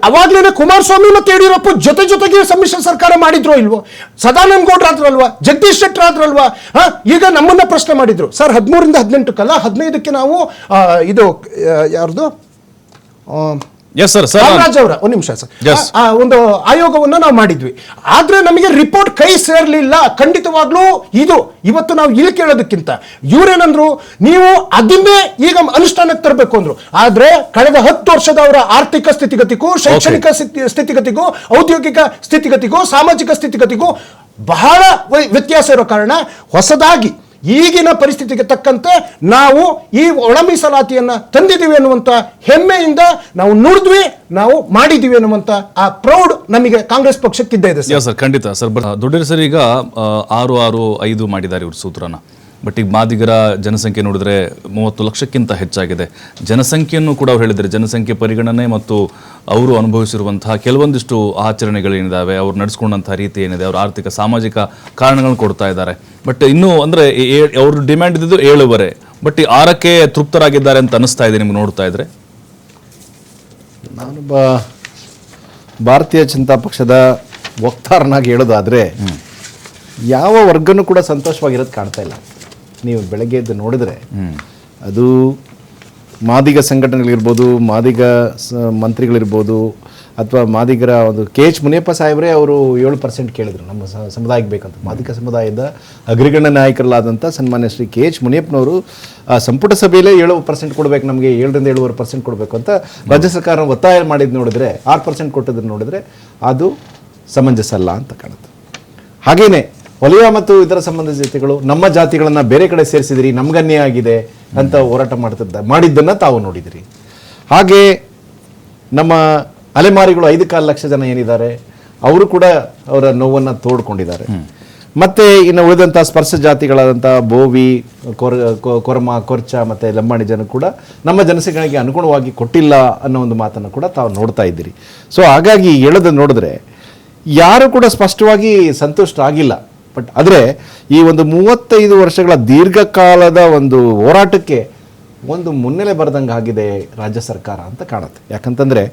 ಅವಾಗ್ಲೇನೆ ಕುಮಾರಸ್ವಾಮಿ ಮತ್ತೆ ಯಡಿಯೂರಪ್ಪ ಜೊತೆಗೆ ಸಮ್ಮಿಶ್ರ ಸರ್ಕಾರ ಮಾಡಿದ್ರು ಇಲ್ವೋ? ಸದಾನಂದ ಗೌಡ್ರ ಆದ್ರಲ್ವಾ, ಜಗದೀಶ್ ಶೆಟ್ಟರ್ ಆದ್ರಲ್ವಾ? ಈಗ ನಮ್ಮನ್ನ ಪ್ರಶ್ನೆ ಮಾಡಿದ್ರು ಸರ್ 13ರಿಂದ 18ಕ್ಕಲ್ಲ 15ಕ್ಕೆ ನಾವು ಇದು ಯಾರ್ದು ರಾಜ್ ಅವರ ಒಂದು ನಿಮಿಷ ಸರ್, ಒಂದು ಆಯೋಗವನ್ನ ನಾವು ಮಾಡಿದ್ವಿ. ಆದ್ರೆ ನಮಗೆ ರಿಪೋರ್ಟ್ ಕೈ ಸೇರ್ಲಿಲ್ಲ. ಖಂಡಿತವಾಗ್ಲೂ ಇವತ್ತು ನಾವು ಇಲ್ಲಿ ಕೇಳೋದಕ್ಕಿಂತ ಇವ್ರೇನಂದ್ರು, ನೀವು ಅದನ್ನೇ ಈಗ ಅನುಷ್ಠಾನಕ್ಕೆ ತರಬೇಕು ಅಂದ್ರು. ಆದ್ರೆ ಕಳೆದ 10 ವರ್ಷದ ಅವರ ಆರ್ಥಿಕ ಸ್ಥಿತಿಗತಿಗೂ, ಶೈಕ್ಷಣಿಕ ಸ್ಥಿತಿಗತಿಗೂ, ಔದ್ಯೋಗಿಕ ಸ್ಥಿತಿಗತಿಗೂ, ಸಾಮಾಜಿಕ ಸ್ಥಿತಿಗತಿಗೂ ಬಹಳ ವ್ಯತ್ಯಾಸ ಇರೋ ಕಾರಣ ಹೊಸದಾಗಿ ಈಗಿನ ಪರಿಸ್ಥಿತಿಗೆ ತಕ್ಕಂತೆ ನಾವು ಈ ಒಳ ಮೀಸಲಾತಿಯನ್ನ ತಂದಿದ್ದೀವಿ ಅನ್ನುವಂತ ಹೆಮ್ಮೆಯಿಂದ ನಾವು ನುಡಿದ್ವಿ, ನಾವು ಮಾಡಿದೀವಿ ಅನ್ನುವಂತ ಆ ಪ್ರೌಡ್ ನಮಗೆ ಕಾಂಗ್ರೆಸ್ ಪಕ್ಷಕ್ಕಿದ್ದೇ ಇದೆ ಸರ್. ಖಂಡಿತ ಸರ್. ದೊಡ್ಡ ಸರ್ ಈಗ 665 ಮಾಡಿದ್ದಾರೆ ಇವ್ರ ಸೂತ್ರನ. ಬಟ್ ಈಗ ಮಾದಿಗರ ಜನಸಂಖ್ಯೆ ನೋಡಿದ್ರೆ 30 ಲಕ್ಷಕ್ಕಿಂತ ಹೆಚ್ಚಾಗಿದೆ. ಜನಸಂಖ್ಯೆಯನ್ನು ಕೂಡ ಅವ್ರು ಹೇಳಿದ್ದಾರೆ, ಜನಸಂಖ್ಯೆ ಪರಿಗಣನೆ ಮತ್ತು ಅವರು ಅನುಭವಿಸಿರುವಂತಹ ಕೆಲವೊಂದಿಷ್ಟು ಆಚರಣೆಗಳೇನಿದ್ದಾವೆ, ಅವ್ರು ನಡೆಸ್ಕೊಂಡಂತಹ ರೀತಿ ಏನಿದೆ, ಅವ್ರ ಆರ್ಥಿಕ ಸಾಮಾಜಿಕ ಕಾರಣಗಳನ್ನು ಕೊಡ್ತಾ ಇದ್ದಾರೆ. ಬಟ್ ಇನ್ನೂ ಅಂದರೆ ಅವ್ರ ಡಿಮ್ಯಾಂಡ್ ಇದ್ದಿದ್ದು 7.5. ಬಟ್ ಈ 6ಕ್ಕೆ ತೃಪ್ತರಾಗಿದ್ದಾರೆ ಅಂತ ಅನಿಸ್ತಾ ಇದೆ ನಿಮ್ಗೆ ನೋಡ್ತಾ ಇದ್ರೆ? ನಾನೊಬ್ಬ ಭಾರತೀಯ ಜನತಾ ಪಕ್ಷದ ವಕ್ತಾರನಾಗಿ ಹೇಳೋದಾದರೆ ಯಾವ ವರ್ಗನೂ ಕೂಡ ಸಂತೋಷವಾಗಿರೋದು ಕಾಣ್ತಾ ಇಲ್ಲ. ನೀವು ಬೆಳಗ್ಗೆ ಎದ್ದು ನೋಡಿದ್ರೆ ಅದು ಮಾದಿಗ ಸಂಘಟನೆಗಳಿರ್ಬೋದು, ಮಾದಿಗ ಮಂತ್ರಿಗಳಿರ್ಬೋದು, ಅಥವಾ ಮಾದಿಗರ ಒಂದು KH ಮುನಿಯಪ್ಪ ಸಾಹೇಬ್ರೆ ಅವರು 7% ಕೇಳಿದ್ರು ನಮ್ಮ ಸಮುದಾಯಕ್ಕೆ ಬೇಕಂತ. ಮಾದಿಗ ಸಮುದಾಯದ ಅಗ್ರಗಣ್ಯ ನಾಯಕರಲ್ಲಾದಂಥ ಸನ್ಮಾನ್ಯ ಶ್ರೀ KH ಮುನಿಯಪ್ಪನವರು ಸಂಪುಟ ಸಭೆಯಲ್ಲೇ 7% ಕೊಡಬೇಕು, ನಮಗೆ 7ರಿಂದ 7.5% ಕೊಡಬೇಕು ಅಂತ ರಾಜ್ಯ ಸರ್ಕಾರ ಒತ್ತಾಯ ಮಾಡಿದ್ದು ನೋಡಿದ್ರೆ 6% ಕೊಟ್ಟದನ್ನು ನೋಡಿದ್ರೆ ಅದು ಸಮಂಜಸ ಅಲ್ಲ ಅಂತ ಕಾಣುತ್ತೆ. ಹಾಗೇನೆ ವಲಯ ಮತ್ತು ಇತರ ಸಂಬಂಧಿತ ಜಾತಿಗಳು ನಮ್ಮ ಜಾತಿಗಳನ್ನು ಬೇರೆ ಕಡೆ ಸೇರಿಸಿದಿರಿ, ನಮ್ಗನ್ಯಾಯ ಆಗಿದೆ ಅಂತ ಹೋರಾಟ ಮಾಡಿದ್ದನ್ನು ತಾವು ನೋಡಿದಿರಿ. ಹಾಗೆ ನಮ್ಮ ಅಲೆಮಾರಿಗಳು 5.25 ಲಕ್ಷ ಜನ ಏನಿದ್ದಾರೆ ಅವರು ಕೂಡ ಅವರ ನೋವನ್ನು ತೋಡ್ಕೊಂಡಿದ್ದಾರೆ. ಮತ್ತೆ ಇನ್ನು ಉಳಿದಂಥ ಸ್ಪರ್ಶ ಜಾತಿಗಳಾದಂಥ ಬೋವಿ, ಕೊರಮ, ಕೊರ್ಚ ಮತ್ತು ಲಂಬಾಣಿ ಜನ ಕೂಡ ನಮ್ಮ ಜನಸಂಖ್ಯೆಗೆ ಅನುಗುಣವಾಗಿ ಕೊಟ್ಟಿಲ್ಲ ಅನ್ನೋ ಒಂದು ಮಾತನ್ನು ಕೂಡ ತಾವು ನೋಡ್ತಾ ಇದ್ದೀರಿ. ಸೊ ಹಾಗಾಗಿ ಹೇಳೋದು ನೋಡಿದ್ರೆ ಯಾರು ಕೂಡ ಸ್ಪಷ್ಟವಾಗಿ ಸಂತುಷ್ಟ ಆಗಿಲ್ಲ. ಬಟ್ ಆದರೆ ಈ ಒಂದು 35 ವರ್ಷಗಳ ದೀರ್ಘಕಾಲದ ಒಂದು ಹೋರಾಟಕ್ಕೆ ಒಂದು ಮುನ್ನೆಲೆ ಬರೆದಂಗೆ ಆಗಿದೆ ರಾಜ್ಯ ಸರ್ಕಾರ ಅಂತ ಕಾಣುತ್ತೆ. ಯಾಕಂತಂದರೆ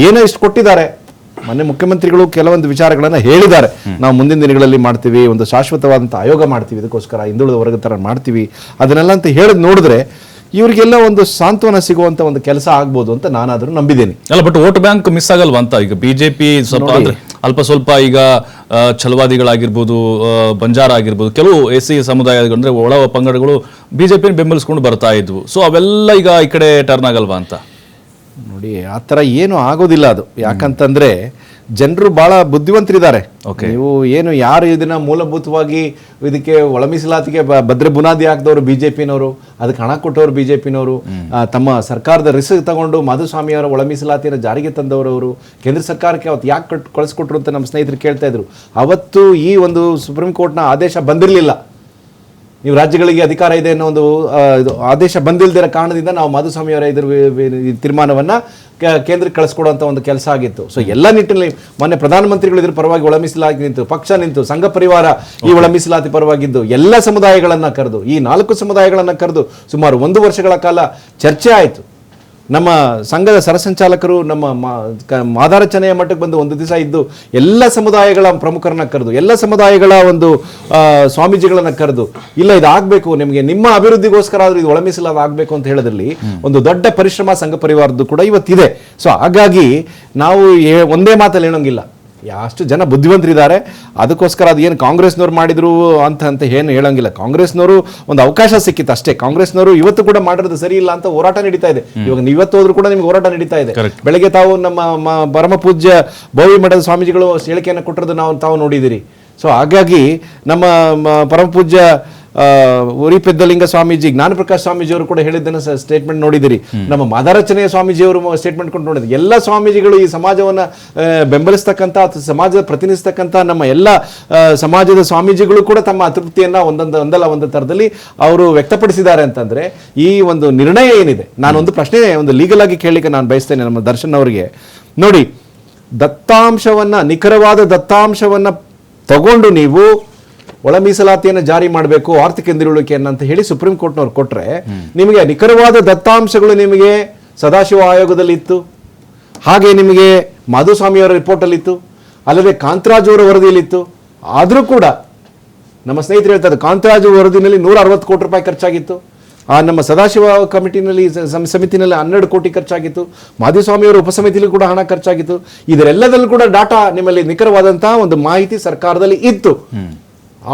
ಏನೋ ಇಷ್ಟು ಕೊಟ್ಟಿದ್ದಾರೆ. ಮೊನ್ನೆ ಮುಖ್ಯಮಂತ್ರಿಗಳು ಕೆಲವೊಂದು ವಿಚಾರಗಳನ್ನು ಹೇಳಿದ್ದಾರೆ, ನಾವು ಮುಂದಿನ ದಿನಗಳಲ್ಲಿ ಮಾಡ್ತೀವಿ, ಒಂದು ಶಾಶ್ವತವಾದಂಥ ಆಯೋಗ ಮಾಡ್ತೀವಿ, ಇದಕ್ಕೋಸ್ಕರ ಹಿಂದುಳಿದ ವರ್ಗದ ಥರ ಮಾಡ್ತೀವಿ, ಅದನ್ನೆಲ್ಲ ಅಂತ ಹೇಳೋದು ನೋಡಿದ್ರೆ ಇವರಿಗೆಲ್ಲ ಒಂದು ಸಾಂತ್ವನ ಸಿಗುವಂತ ಒಂದು ಕೆಲಸ ಆಗ್ಬೋದು ಅಂತ ನಾನಾದ್ರೂ ನಂಬಿದ್ದೇನೆ. ಅಲ್ಲ, ಬಟ್ ವೋಟ್ ಬ್ಯಾಂಕ್ ಮಿಸ್ ಆಗಲ್ವಾ ಅಂತ? ಈಗ ಬಿಜೆಪಿ ಸ್ವಲ್ಪ ಅಲ್ಪ ಸ್ವಲ್ಪ ಈಗ ಛಲವಾದಿಗಳಾಗಿರ್ಬೋದು, ಬಂಜಾರ ಆಗಿರ್ಬೋದು, ಕೆಲವು SC ಸಮುದಾಯ ಅಂದ್ರೆ ಒಳ ಪಂಗಡಗಳು ಬಿಜೆಪಿ ಬೆಂಬಲಿಸ್ಕೊಂಡು ಬರ್ತಾ ಇದ್ವು. ಸೊ ಅವೆಲ್ಲ ಈಗ ಈ ಕಡೆ ಟರ್ನ್ ಆಗಲ್ವಾ ಅಂತ? ನೋಡಿ, ಆ ಥರ ಏನು ಆಗೋದಿಲ್ಲ ಅದು. ಯಾಕಂತಂದ್ರೆ ಜನರು ಬಹಳ ಬುದ್ಧಿವಂತರಿದ್ದಾರೆ. ನೀವು ಏನು ಯಾರು ಇದನ್ನ ಮೂಲಭೂತವಾಗಿ ಇದಕ್ಕೆ ಒಳ ಮೀಸಲಾತಿಗೆ ಭದ್ರ ಬುನಾದಿ ಹಾಕಿದವರು ಬಿಜೆಪಿನವರು, ಅದಕ್ಕೆ ಹಣ ಕೊಟ್ಟವರು ಬಿಜೆಪಿನವರು, ತಮ್ಮ ಸರ್ಕಾರದ ರಿಸ್ಕ್ ತಗೊಂಡು ಮಾಧುಸ್ವಾಮಿಯವರ ಒಳ ಮೀಸಲಾತಿಯನ್ನು ಜಾರಿಗೆ ತಂದವರವರು ಕೇಂದ್ರ ಸರ್ಕಾರಕ್ಕೆ ಅವತ್ತು ಯಾಕೆ ಕಳಿಸ್ಕೊಟ್ರು ಅಂತ ನಮ್ಮ ಸ್ನೇಹಿತರು ಕೇಳ್ತಾ ಇದ್ರು. ಅವತ್ತು ಈ ಒಂದು ಸುಪ್ರೀಂ ಕೋರ್ಟ್ನ ಆದೇಶ ಬಂದಿರಲಿಲ್ಲ. ನೀವು ರಾಜ್ಯಗಳಿಗೆ ಅಧಿಕಾರ ಇದೆ ಅನ್ನೋ ಒಂದು ಆದೇಶ ಬಂದಿಲ್ಲದಿರೋ ಕಾರಣದಿಂದ ನಾವು ಮಾಧುಸ್ವಾಮಿಯವರ ಇದ್ರ ತೀರ್ಮಾನವನ್ನ ಕೇಂದ್ರಕ್ಕೆ ಕಳಿಸ್ಕೊಡುವಂಥ ಒಂದು ಕೆಲಸ ಆಗಿತ್ತು. ಸೊ ಎಲ್ಲ ನಿಟ್ಟಿನಲ್ಲಿ ಮೊನ್ನೆ ಪ್ರಧಾನಮಂತ್ರಿಗಳು ಇದ್ರ ಪರವಾಗಿ ಒಳ ಮೀಸಲಾತಿ ನಿಂತು, ಪಕ್ಷ ನಿಂತು, ಸಂಘ ಪರಿವಾರ ಈ ಒಳ ಮೀಸಲಾತಿ ಪರವಾಗಿದ್ದು ಎಲ್ಲ ಸಮುದಾಯಗಳನ್ನು ಕರೆದು, ಈ 4 ಸಮುದಾಯಗಳನ್ನು ಕರೆದು ಸುಮಾರು 1 ವರ್ಷಗಳ ಕಾಲ ಚರ್ಚೆ ಆಯಿತು. ನಮ್ಮ ಸಂಘದ ಸರಸಂಚಾಲಕರು ನಮ್ಮ ಮಾದಾರಚನೆಯ ಮಟ್ಟಕ್ಕೆ ಬಂದು ಒಂದು ದಿವಸ ಇದ್ದು ಎಲ್ಲ ಸಮುದಾಯಗಳ ಪ್ರಮುಖರನ್ನ ಕರೆದು, ಎಲ್ಲ ಸಮುದಾಯಗಳ ಒಂದು ಸ್ವಾಮೀಜಿಗಳನ್ನ ಕರೆದು, ಇಲ್ಲ ಇದಾಗಬೇಕು, ನಿಮಗೆ ನಿಮ್ಮ ಅಭಿವೃದ್ಧಿಗೋಸ್ಕರ ಆದ್ರೂ ಇದು ಒಳ ಮೀಸಲಾತಿ ಆಗಬೇಕು ಅಂತ ಹೇಳೋದ್ರಲ್ಲಿ ಒಂದು ದೊಡ್ಡ ಪರಿಶ್ರಮ ಸಂಘ ಪರಿವಾರದ್ದು ಕೂಡ ಇವತ್ತಿದೆ. ಸೊ ಹಾಗಾಗಿ ನಾವು ಒಂದೇ ಮಾತಲ್ಲಿ ಹೇಳೋಂಗಿಲ್ಲ, ಅಷ್ಟು ಜನ ಬುದ್ಧಿವಂತರಿದ್ದಾರೆ. ಅದಕ್ಕೋಸ್ಕರ ಅದು ಏನು ಕಾಂಗ್ರೆಸ್ನವ್ರು ಮಾಡಿದ್ರು ಅಂತ ಏನು ಹೇಳೋಂಗಿಲ್ಲ. ಕಾಂಗ್ರೆಸ್ನವರು ಒಂದು ಅವಕಾಶ ಸಿಕ್ಕಿತ್ತು ಅಷ್ಟೇ. ಕಾಂಗ್ರೆಸ್ನವರು ಇವತ್ತು ಕೂಡ ಮಾಡಿರೋದು ಸರಿ ಇಲ್ಲ ಅಂತ ಹೋರಾಟ ನಡೀತಾ ಇದೆ. ಇವಾಗ ಇವತ್ತು ಹೋದ್ರು ಕೂಡ ನಿಮ್ಗೆ ಹೋರಾಟ ನಡೀತಾ ಇದೆ. ಬೆಳಗ್ಗೆ ತಾವು ನಮ್ಮ ಪರಮ ಪೂಜ್ಯ ಬೋವಿ ಮಠದ ಸ್ವಾಮೀಜಿಗಳು ಹೇಳಿಕೆಯನ್ನು ಕೊಟ್ಟಿರೋದು ತಾವು ನೋಡಿದಿರಿ. ಸೊ ಹಾಗಾಗಿ ನಮ್ಮ ಪರಮಪೂಜ್ಯ ಉರಿಪೆದ್ದಲಿಂಗ ಸ್ವಾಮೀಜಿ, ಜ್ಞಾನಪ್ರಕಾಶ್ ಸ್ವಾಮೀಜಿಯವರು ಕೂಡ ಹೇಳಿದ್ದನ್ನು ಸ್ಟೇಟ್ಮೆಂಟ್ ನೋಡಿದಿರಿ. ನಮ್ಮ ಮಾದಾರಚನೆಯ ಸ್ವಾಮೀಜಿಯವರು ಸ್ಟೇಟ್ಮೆಂಟ್ ಕೊಂಡು ನೋಡಿದ್ರು. ಎಲ್ಲ ಸ್ವಾಮೀಜಿಗಳು ಈ ಸಮಾಜವನ್ನು ಬೆಂಬಲಿಸ್ತಕ್ಕಂಥ ಅಥವಾ ಸಮಾಜದ ಪ್ರತಿನಿಧಿಸ್ತಕ್ಕಂಥ ನಮ್ಮ ಎಲ್ಲ ಸಮಾಜದ ಸ್ವಾಮೀಜಿಗಳು ಕೂಡ ತಮ್ಮ ಅತೃಪ್ತಿಯನ್ನ ಒಂದಲ್ಲ ಒಂದು ಥರದಲ್ಲಿ ಅವರು ವ್ಯಕ್ತಪಡಿಸಿದ್ದಾರೆ. ಅಂತಂದ್ರೆ ಈ ಒಂದು ನಿರ್ಣಯ ಏನಿದೆ, ನಾನೊಂದು ಪ್ರಶ್ನೆ ಒಂದು ಲೀಗಲ್ ಆಗಿ ಕೇಳಲಿಕ್ಕೆ ನಾನು ಬಯಸ್ತೇನೆ ನಮ್ಮ ದರ್ಶನ್ ಅವರಿಗೆ. ನೋಡಿ, ದತ್ತಾಂಶವನ್ನ, ನಿಖರವಾದ ದತ್ತಾಂಶವನ್ನ ತಗೊಂಡು ನೀವು ಒಳ ಮೀಸಲಾತಿಯನ್ನು ಜಾರಿ ಮಾಡಬೇಕು, ಆರ್ಥಿಕ ಹಿಂದುಳಿಕೆಯನ್ನು ಅಂತ ಹೇಳಿ ಸುಪ್ರೀಂ ಕೋರ್ಟ್ನವ್ರು ಕೊಟ್ರೆ, ನಿಮಗೆ ನಿಖರವಾದ ದತ್ತಾಂಶಗಳು ನಿಮಗೆ ಸದಾಶಿವ ಆಯೋಗದಲ್ಲಿ ಇತ್ತು, ಹಾಗೆ ನಿಮಗೆ ಮಾಧುಸ್ವಾಮಿಯವರ ರಿಪೋರ್ಟಲ್ಲಿ ಇತ್ತು, ಅಲ್ಲದೆ ಕಾಂತರಾಜು ಅವರ ವರದಿಯಲ್ಲಿತ್ತು. ಆದರೂ ಕೂಡ ನಮ್ಮ ಸ್ನೇಹಿತರು ಹೇಳ್ತಾರೆ, ಕಾಂತರಾಜು ವರದಿನಲ್ಲಿ 160 ಕೋಟಿ ರೂಪಾಯಿ ಖರ್ಚಾಗಿತ್ತು, ನಮ್ಮ ಸದಾಶಿವ ಕಮಿಟಿನಲ್ಲಿ ಸಮಿತಿನಲ್ಲಿ 12 ಕೋಟಿ ಖರ್ಚಾಗಿತ್ತು, ಮಾಧುಸ್ವಾಮಿಯವರ ಉಪಸಮಿತಿಯಲ್ಲಿ ಕೂಡ ಹಣ ಖರ್ಚಾಗಿತ್ತು. ಇದರೆಲ್ಲದಲ್ಲೂ ಕೂಡ ಡಾಟಾ ನಿಮ್ಮಲ್ಲಿ ನಿಖರವಾದಂತಹ ಒಂದು ಮಾಹಿತಿ ಸರ್ಕಾರದಲ್ಲಿ ಇತ್ತು.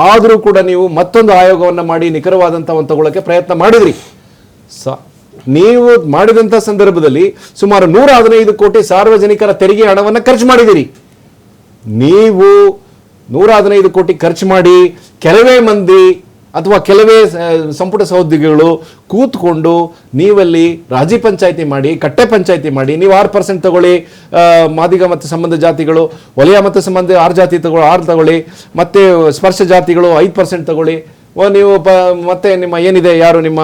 ಆದರೂ ಕೂಡ ನೀವು ಮತ್ತೊಂದು ಆಯೋಗವನ್ನು ಮಾಡಿ ನಿಖರವಾದಂತಹ ಒಂದು ತಗೊಳ್ಳೋಕೆ ಪ್ರಯತ್ನ ಮಾಡಿದ್ರಿ. ನೀವು ಮಾಡಿದಂಥ ಸಂದರ್ಭದಲ್ಲಿ ಸುಮಾರು 115 ಕೋಟಿ ಸಾರ್ವಜನಿಕರ ತೆರಿಗೆ ಹಣವನ್ನು ಖರ್ಚು ಮಾಡಿದಿರಿ. ನೀವು 115 ಕೋಟಿ ಖರ್ಚು ಮಾಡಿ ಕೆಲವೇ ಮಂದಿ ಅಥವಾ ಕೆಲವೇ ಸಂಪುಟ ಸಹೋದ್ಯೋಗಿಗಳು ಕೂತ್ಕೊಂಡು ನೀವಲ್ಲಿ ರಾಜಿ ಪಂಚಾಯಿತಿ ಮಾಡಿ, ಕಟ್ಟೆ ಪಂಚಾಯಿತಿ ಮಾಡಿ, ನೀವು 6% ತಗೊಳ್ಳಿ, ಮಾದಿಗ ಮತ್ತು ಸಂಬಂಧ ಜಾತಿಗಳು, ವಲಯ ಮತ್ತು ಸಂಬಂಧ 6 ಜಾತಿ ತಗೊಳ್ಳಿ, 6 ತಗೊಳ್ಳಿ, ಮತ್ತೆ ಸ್ಪರ್ಶ ಜಾತಿಗಳು 5% ತಗೊಳ್ಳಿ, ನೀವು ಮತ್ತೆ ನಿಮ್ಮ ಏನಿದೆ, ಯಾರು ನಿಮ್ಮ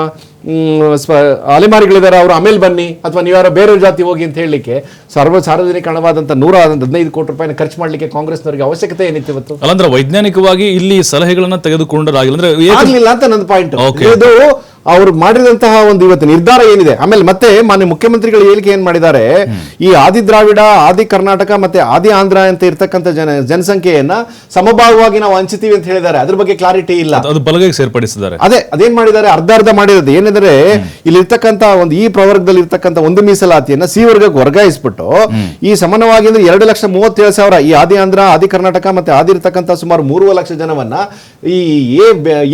ಅಲೆಮಾರಿಗಳಿದ್ದಾರೆ ಅವರು ಆಮೇಲೆ ಬನ್ನಿ, ಅಥವಾ ನೀವು ಯಾರೋ ಬೇರೆ ಜಾತಿ ಹೋಗಿ ಅಂತ ಹೇಳಲಿಕ್ಕೆ ಸಾರ್ವಜನಿಕ ಹಣವಾದಂಥ 115 ಕೋಟಿ ರೂಪಾಯಿನ ಖರ್ಚು ಮಾಡಲಿಕ್ಕೆ ಕಾಂಗ್ರೆಸ್ನವರಿಗೆ ಅವಶ್ಯಕತೆ ಏನಿತ್ತು ಇವತ್ತು? ಅಲ್ಲಂದ್ರೆ ವೈಜ್ಞಾನಿಕವಾಗಿ ಇಲ್ಲಿ ಸಲಹೆಗಳನ್ನ ತೆಗೆದುಕೊಂಡಾಗಿಲ್ಲ ಅಂತ ನನ್ನ ಪಾಯಿಂಟ್. ಇದು ಅವರು ಮಾಡಿದಂತಹ ಒಂದು ಇವತ್ತು ನಿರ್ಧಾರ ಏನಿದೆ. ಆಮೇಲೆ ಮತ್ತೆ ಮಾನ್ಯ ಮುಖ್ಯಮಂತ್ರಿಗಳು ಹೇಳಿಕೆ ಏನ್ ಮಾಡಿದ್ದಾರೆ, ಈ ಆದಿ ದ್ರಾವಿಡ, ಆದಿ ಕರ್ನಾಟಕ ಮತ್ತೆ ಆದಿ ಆಂಧ್ರ ಅಂತ ಇರ್ತಕ್ಕಂಥ ಜನಸಂಖ್ಯೆಯನ್ನ ಸಮಭಾಗವಾಗಿ ನಾವು ಹಂಚ್ತೀವಿ ಅಂತ ಹೇಳಿದ್ದಾರೆ. ಅದ್ರ ಬಗ್ಗೆ ಕ್ಲಾರಿಟಿ ಇಲ್ಲ, ಅದು ಬಲಗೈಗೆ ಸೇರ್ಪಡಿಸಿದ್ದಾರೆ. ಅದೇನ್ ಮಾಡಿದ್ದಾರೆ, ಅರ್ಧ ಮಾಡಿರೋದು ಏನೆಂದ್ರೆ, ಇಲ್ಲಿ ಇರ್ತಕ್ಕಂಥ ಒಂದು ಈ ಪ್ರವರ್ಗದಲ್ಲಿ ಇರ್ತಕ್ಕಂಥ ಒಂದು ಮೀಸಲಾತಿಯನ್ನ ಸಿ ವರ್ಗಕ್ಕೆ ವರ್ಗಾಯಿಸ್ಬಿಟ್ಟು ಈ ಸಮಾನವಾಗಿ ಅಂದ್ರೆ 2,37,000 ಈ ಆದಿ ಆಂಧ್ರ, ಆದಿ ಕರ್ನಾಟಕ ಮತ್ತೆ ಆದಿ ಇರ್ತಕ್ಕಂಥ ಸುಮಾರು 3 ಲಕ್ಷ ಜನವನ್ನ ಈ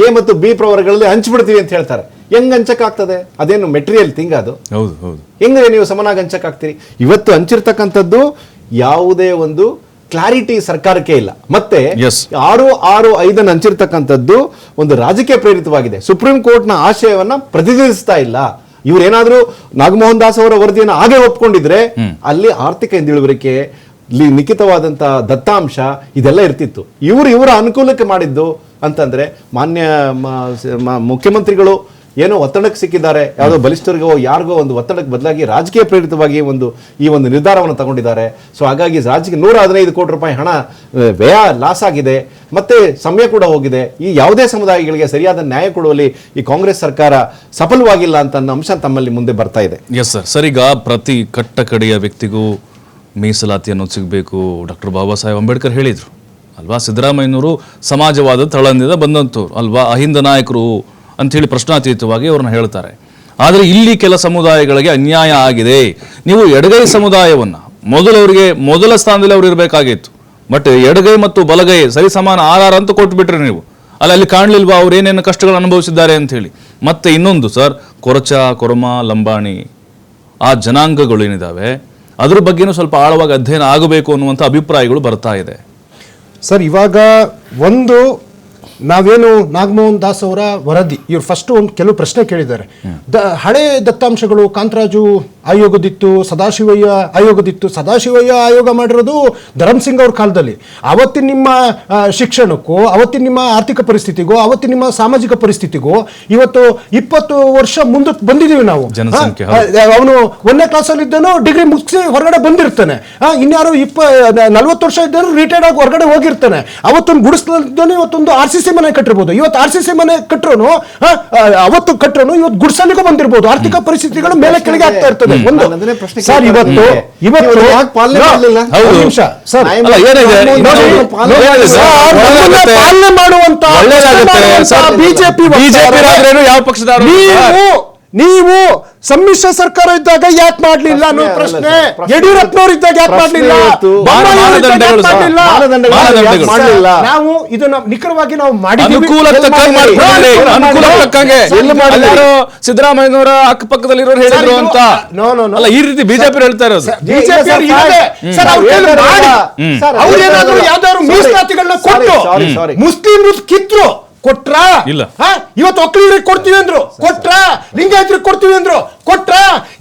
ಎ ಮತ್ತು ಬಿ ಪ್ರವರ್ಗಗಳಲ್ಲಿ ಹಂಚ್ಬಿಡ್ತೀವಿ ಅಂತ ಹೇಳ್ತಾರೆ. ಹೆಂಗ್ ಹಂಚಕ್ಕಾಗ್ತದೆ? ಅದೇನು ಮೆಟೀರಿಯಲ್ ಥಿಂಗ್ ಅದು? ಹೆಂಗ ನೀವು ಸಮನಾಗಿ ಹಂಚಕ್ಕಾಗ್ತೀರಿ? ಇವತ್ತು ಹಂಚಿರ್ತಕ್ಕಂಥದ್ದು ಯಾವುದೇ ಒಂದು ಕ್ಲಾರಿಟಿ ಸರ್ಕಾರಕ್ಕೆ ಇಲ್ಲ. ಮತ್ತೆ 665 ಹಂಚಿರ್ತಕ್ಕಂಥದ್ದು ಒಂದು ರಾಜಕೀಯ ಪ್ರೇರಿತವಾಗಿದೆ. ಸುಪ್ರೀಂ ಕೋರ್ಟ್ನ ಆಶಯವನ್ನ ಪ್ರತಿನಿಧಿಸ್ತಾ ಇಲ್ಲ. ಇವ್ರೇನಾದ್ರೂ ನಾಗಮೋಹನ್ ದಾಸ್ ಅವರ ವರದಿಯನ್ನು ಹಾಗೆ ಒಪ್ಕೊಂಡಿದ್ರೆ ಅಲ್ಲಿ ಆರ್ಥಿಕ ಹಿಂದುಳಿಕೆ, ಲಿಖಿತವಾದಂತ ದತ್ತಾಂಶ ಇದೆಲ್ಲ ಇರ್ತಿತ್ತು. ಇವರ ಅನುಕೂಲಕ್ಕೆ ಮಾಡಿದ್ದು ಅಂತಂದ್ರೆ ಮಾನ್ಯ ಮುಖ್ಯಮಂತ್ರಿಗಳು ಏನೋ ಒತ್ತಡಕ್ಕೆ ಸಿಕ್ಕಿದ್ದಾರೆ, ಯಾವುದೋ ಬಲಿಷ್ಠರಿಗೋ ಯಾರಿಗೋ ಒಂದು ಒತ್ತಡಕ್ಕೆ ಬದಲಾಗಿ ರಾಜಕೀಯ ಪ್ರೇರಿತವಾಗಿ ಈ ಒಂದು ನಿರ್ಧಾರವನ್ನು ತಗೊಂಡಿದ್ದಾರೆ. ಸೊ ಹಾಗಾಗಿ ರಾಜ್ಯಕ್ಕೆ 115 ಕೋಟಿ ರೂಪಾಯಿ ಹಣ ವ್ಯಯ ಲಾಸ್ ಆಗಿದೆ, ಮತ್ತೆ ಸಮಯ ಕೂಡ ಹೋಗಿದೆ. ಈ ಯಾವುದೇ ಸಮುದಾಯಗಳಿಗೆ ಸರಿಯಾದ ನ್ಯಾಯ ಕೊಡುವಲ್ಲಿ ಈ ಕಾಂಗ್ರೆಸ್ ಸರ್ಕಾರ ಸಫಲವಾಗಿಲ್ಲ ಅಂತ ಅನ್ನೋ ಅಂಶ ತಮ್ಮಲ್ಲಿ ಮುಂದೆ ಬರ್ತಾ ಇದೆ. Yes sir. ಸರಿಗ ಪ್ರತಿ ಕಟ್ಟ ಕಡೆಯ ವ್ಯಕ್ತಿಗೂ ಮೀಸಲಾತಿಯನ್ನು ಸಿಗಬೇಕು ಡಾಕ್ಟರ್ ಬಾಬಾ ಸಾಹೇಬ್ ಅಂಬೇಡ್ಕರ್ ಹೇಳಿದ್ರು ಅಲ್ವಾ. ಸಿದ್ದರಾಮಯ್ಯನವರು ಸಮಾಜವಾದ ತಳಹಂದಿಯಿಂದ ಬಂದಂಥವ್ರು ಅಲ್ವಾ, ಅಹಿಂದ ನಾಯಕರು ಅಂಥೇಳಿ ಪ್ರಶ್ನಾತೀತವಾಗಿ ಅವ್ರನ್ನ ಹೇಳ್ತಾರೆ. ಆದರೆ ಇಲ್ಲಿ ಕೆಲ ಸಮುದಾಯಗಳಿಗೆ ಅನ್ಯಾಯ ಆಗಿದೆ. ನೀವು ಎಡಗೈ ಸಮುದಾಯವನ್ನು ಮೊದಲ ಸ್ಥಾನದಲ್ಲಿ ಅವ್ರು ಇರಬೇಕಾಗಿತ್ತು. ಬಟ್ ಎಡಗೈ ಮತ್ತು ಬಲಗೈ ಸರಿ ಸಮಾನ ಆರ್ ಅಂತ ಕೊಟ್ಬಿಟ್ರಿ ನೀವು. ಅಲ್ಲಿ ಕಾಣಲಿಲ್ವಾ ಅವ್ರು ಏನೇನು ಕಷ್ಟಗಳು ಅನುಭವಿಸಿದ್ದಾರೆ ಅಂತ ಹೇಳಿ. ಮತ್ತೆ ಇನ್ನೊಂದು ಸರ್, ಕೊರಚ, ಕೊರಮ, ಲಂಬಾಣಿ ಆ ಜನಾಂಗಗಳು ಏನಿದಾವೆ ಅದ್ರ ಬಗ್ಗೆನೂ ಸ್ವಲ್ಪ ಆಳವಾಗಿ ಅಧ್ಯಯನ ಆಗಬೇಕು ಅನ್ನುವಂಥ ಅಭಿಪ್ರಾಯಗಳು ಬರ್ತಾ ಇದೆ ಸರ್. ಇವಾಗ ಒಂದು ನಾವೇನು ನಾಗಮೋಹನ್ ದಾಸ್ ಅವರ ವರದಿ, ಇವ್ರು ಫಸ್ಟ್ ಒಂದು ಕೆಲವು ಪ್ರಶ್ನೆ ಕೇಳಿದ್ದಾರೆ. ಹಳೆ ದತ್ತಾಂಶಗಳು ಕಾಂತರಾಜು ಆಯೋಗದಿತ್ತು, ಸದಾಶಿವಯ್ಯ ಆಯೋಗದಿತ್ತು. ಸದಾಶಿವಯ್ಯ ಆಯೋಗ ಮಾಡಿರೋದು ಧರಮ್ ಸಿಂಗ್ ಅವ್ರ ಕಾಲದಲ್ಲಿ. ಅವತ್ತಿನ ನಿಮ್ಮ ಶಿಕ್ಷಣಕ್ಕೂ, ಅವತ್ತಿನ ನಿಮ್ಮ ಆರ್ಥಿಕ ಪರಿಸ್ಥಿತಿಗೂ, ಅವತ್ತಿನ ನಿಮ್ಮ ಸಾಮಾಜಿಕ ಪರಿಸ್ಥಿತಿಗೂ ಇವತ್ತು 20 ವರ್ಷ ಮುಂದಕ್ಕೆ ಬಂದಿದ್ದೀವಿ ನಾವು. ಅವನು 1ನೇ ಕ್ಲಾಸಲ್ಲಿ ಇದ್ದಾನು, ಡಿಗ್ರಿ ಮುಗಿಸಿ ಹೊರಗಡೆ ಬಂದಿರ್ತಾನೆ. ಇನ್ಯಾರು 40 ವರ್ಷ ಇದ್ದಾನು, ರಿಟೈರ್ಡ್ ಆಗಿ ಹೊರಗಡೆ ಹೋಗಿರ್ತಾನೆ. ಅವತ್ತೊಂದು ಗುಡಿಸ್ಲಿದ್ದಾನೆ, ಇವತ್ತೊಂದು RCC ಮನೆ ಕಟ್ಟಿರ್ಬೋದು. ಇವತ್ತು RCC ಮನೆ ಕಟ್ಟರೋನು, ಅವತ್ತು ಕಟ್ಟರೋನು ಇವತ್ತು ಗುಡ್ಸಲಿಗೂ ಬಂದಿರ್ಬೋದು. ಆರ್ಥಿಕ ಪರಿಸ್ಥಿತಿಗಳು ಮೇಲೆ ಕೆಳಗೆ ಆಗ್ತಾ ಇರ್ತದೆ. ಸರ್ ಇವತ್ತು ಪಾಲನೆ ಮಾಡುವಂತ ಬಿಜೆಪಿ ಯಾವ ಪಕ್ಷದ ನೀವು ಸಮ್ಮಿಶ್ರ ಸರ್ಕಾರ ಇದ್ದಾಗ ಯಾಕೆ ಮಾಡ್ಲಿಲ್ಲ ಅನ್ನೋ ಪ್ರಶ್ನೆ. ಯಡಿಯೂರಪ್ಪನವರು ಇದ್ದಾಗ ಯಾಕೆ ಮಾಡ್ಲಿಲ್ಲ, ಮಾನದಂಡಗಳು ಸಹ. ಮಾನದಂಡಗಳು. ಮಾಡಲಿಲ್ಲ. ನಾವು ಇದನ್ನ ನಿಖರವಾಗಿ ನಾವು ಮಾಡಿದ್ದೀವಿ. ಅನುಕೂಲಕ್ಕೆ ತಕ್ಕಂಗೆ ಮಾಡ್ಕೊಂಡಿದ್ದೀರಿ. ಅನುಕೂಲಕ್ಕೆ ತಕ್ಕಂಗೆ. ಅಲ್ಲಾರೋ ಸಿದ್ದರಾಮಯ್ಯನವರ ಅಕ್ಕಪಕ್ಕದಲ್ಲಿರೋರು ಹೇಳಿದ್ರು ಅಂತ ಅಲ್ಲ, ಈ ರೀತಿ ಬಿಜೆಪಿ ಹೇಳ್ತಾ ಇರೋದು. ಅವ್ರೇನಾದ್ರು ಯಾವ್ದಾದ್ರು ಮೀಸಲಾತಿಗಳನ್ನ ಕೊಟ್ಟು ಮುಸ್ಲಿಂ ಕಿತ್ರು ಕೊಟ್ರ ಇಲ್ಲ. ಇವತ್ತು ಒಕ್ಕಲಿಗರಿಗೆ ಕೊಡ್ತೀವಿ ಅಂದ್ರು ಕೊಟ್ರ, ಲಿಂಗಾಯತರಿಗೆ ಕೊಡ್ತೀವಿ ಅಂದ್ರು ಕೊಟ್ರ.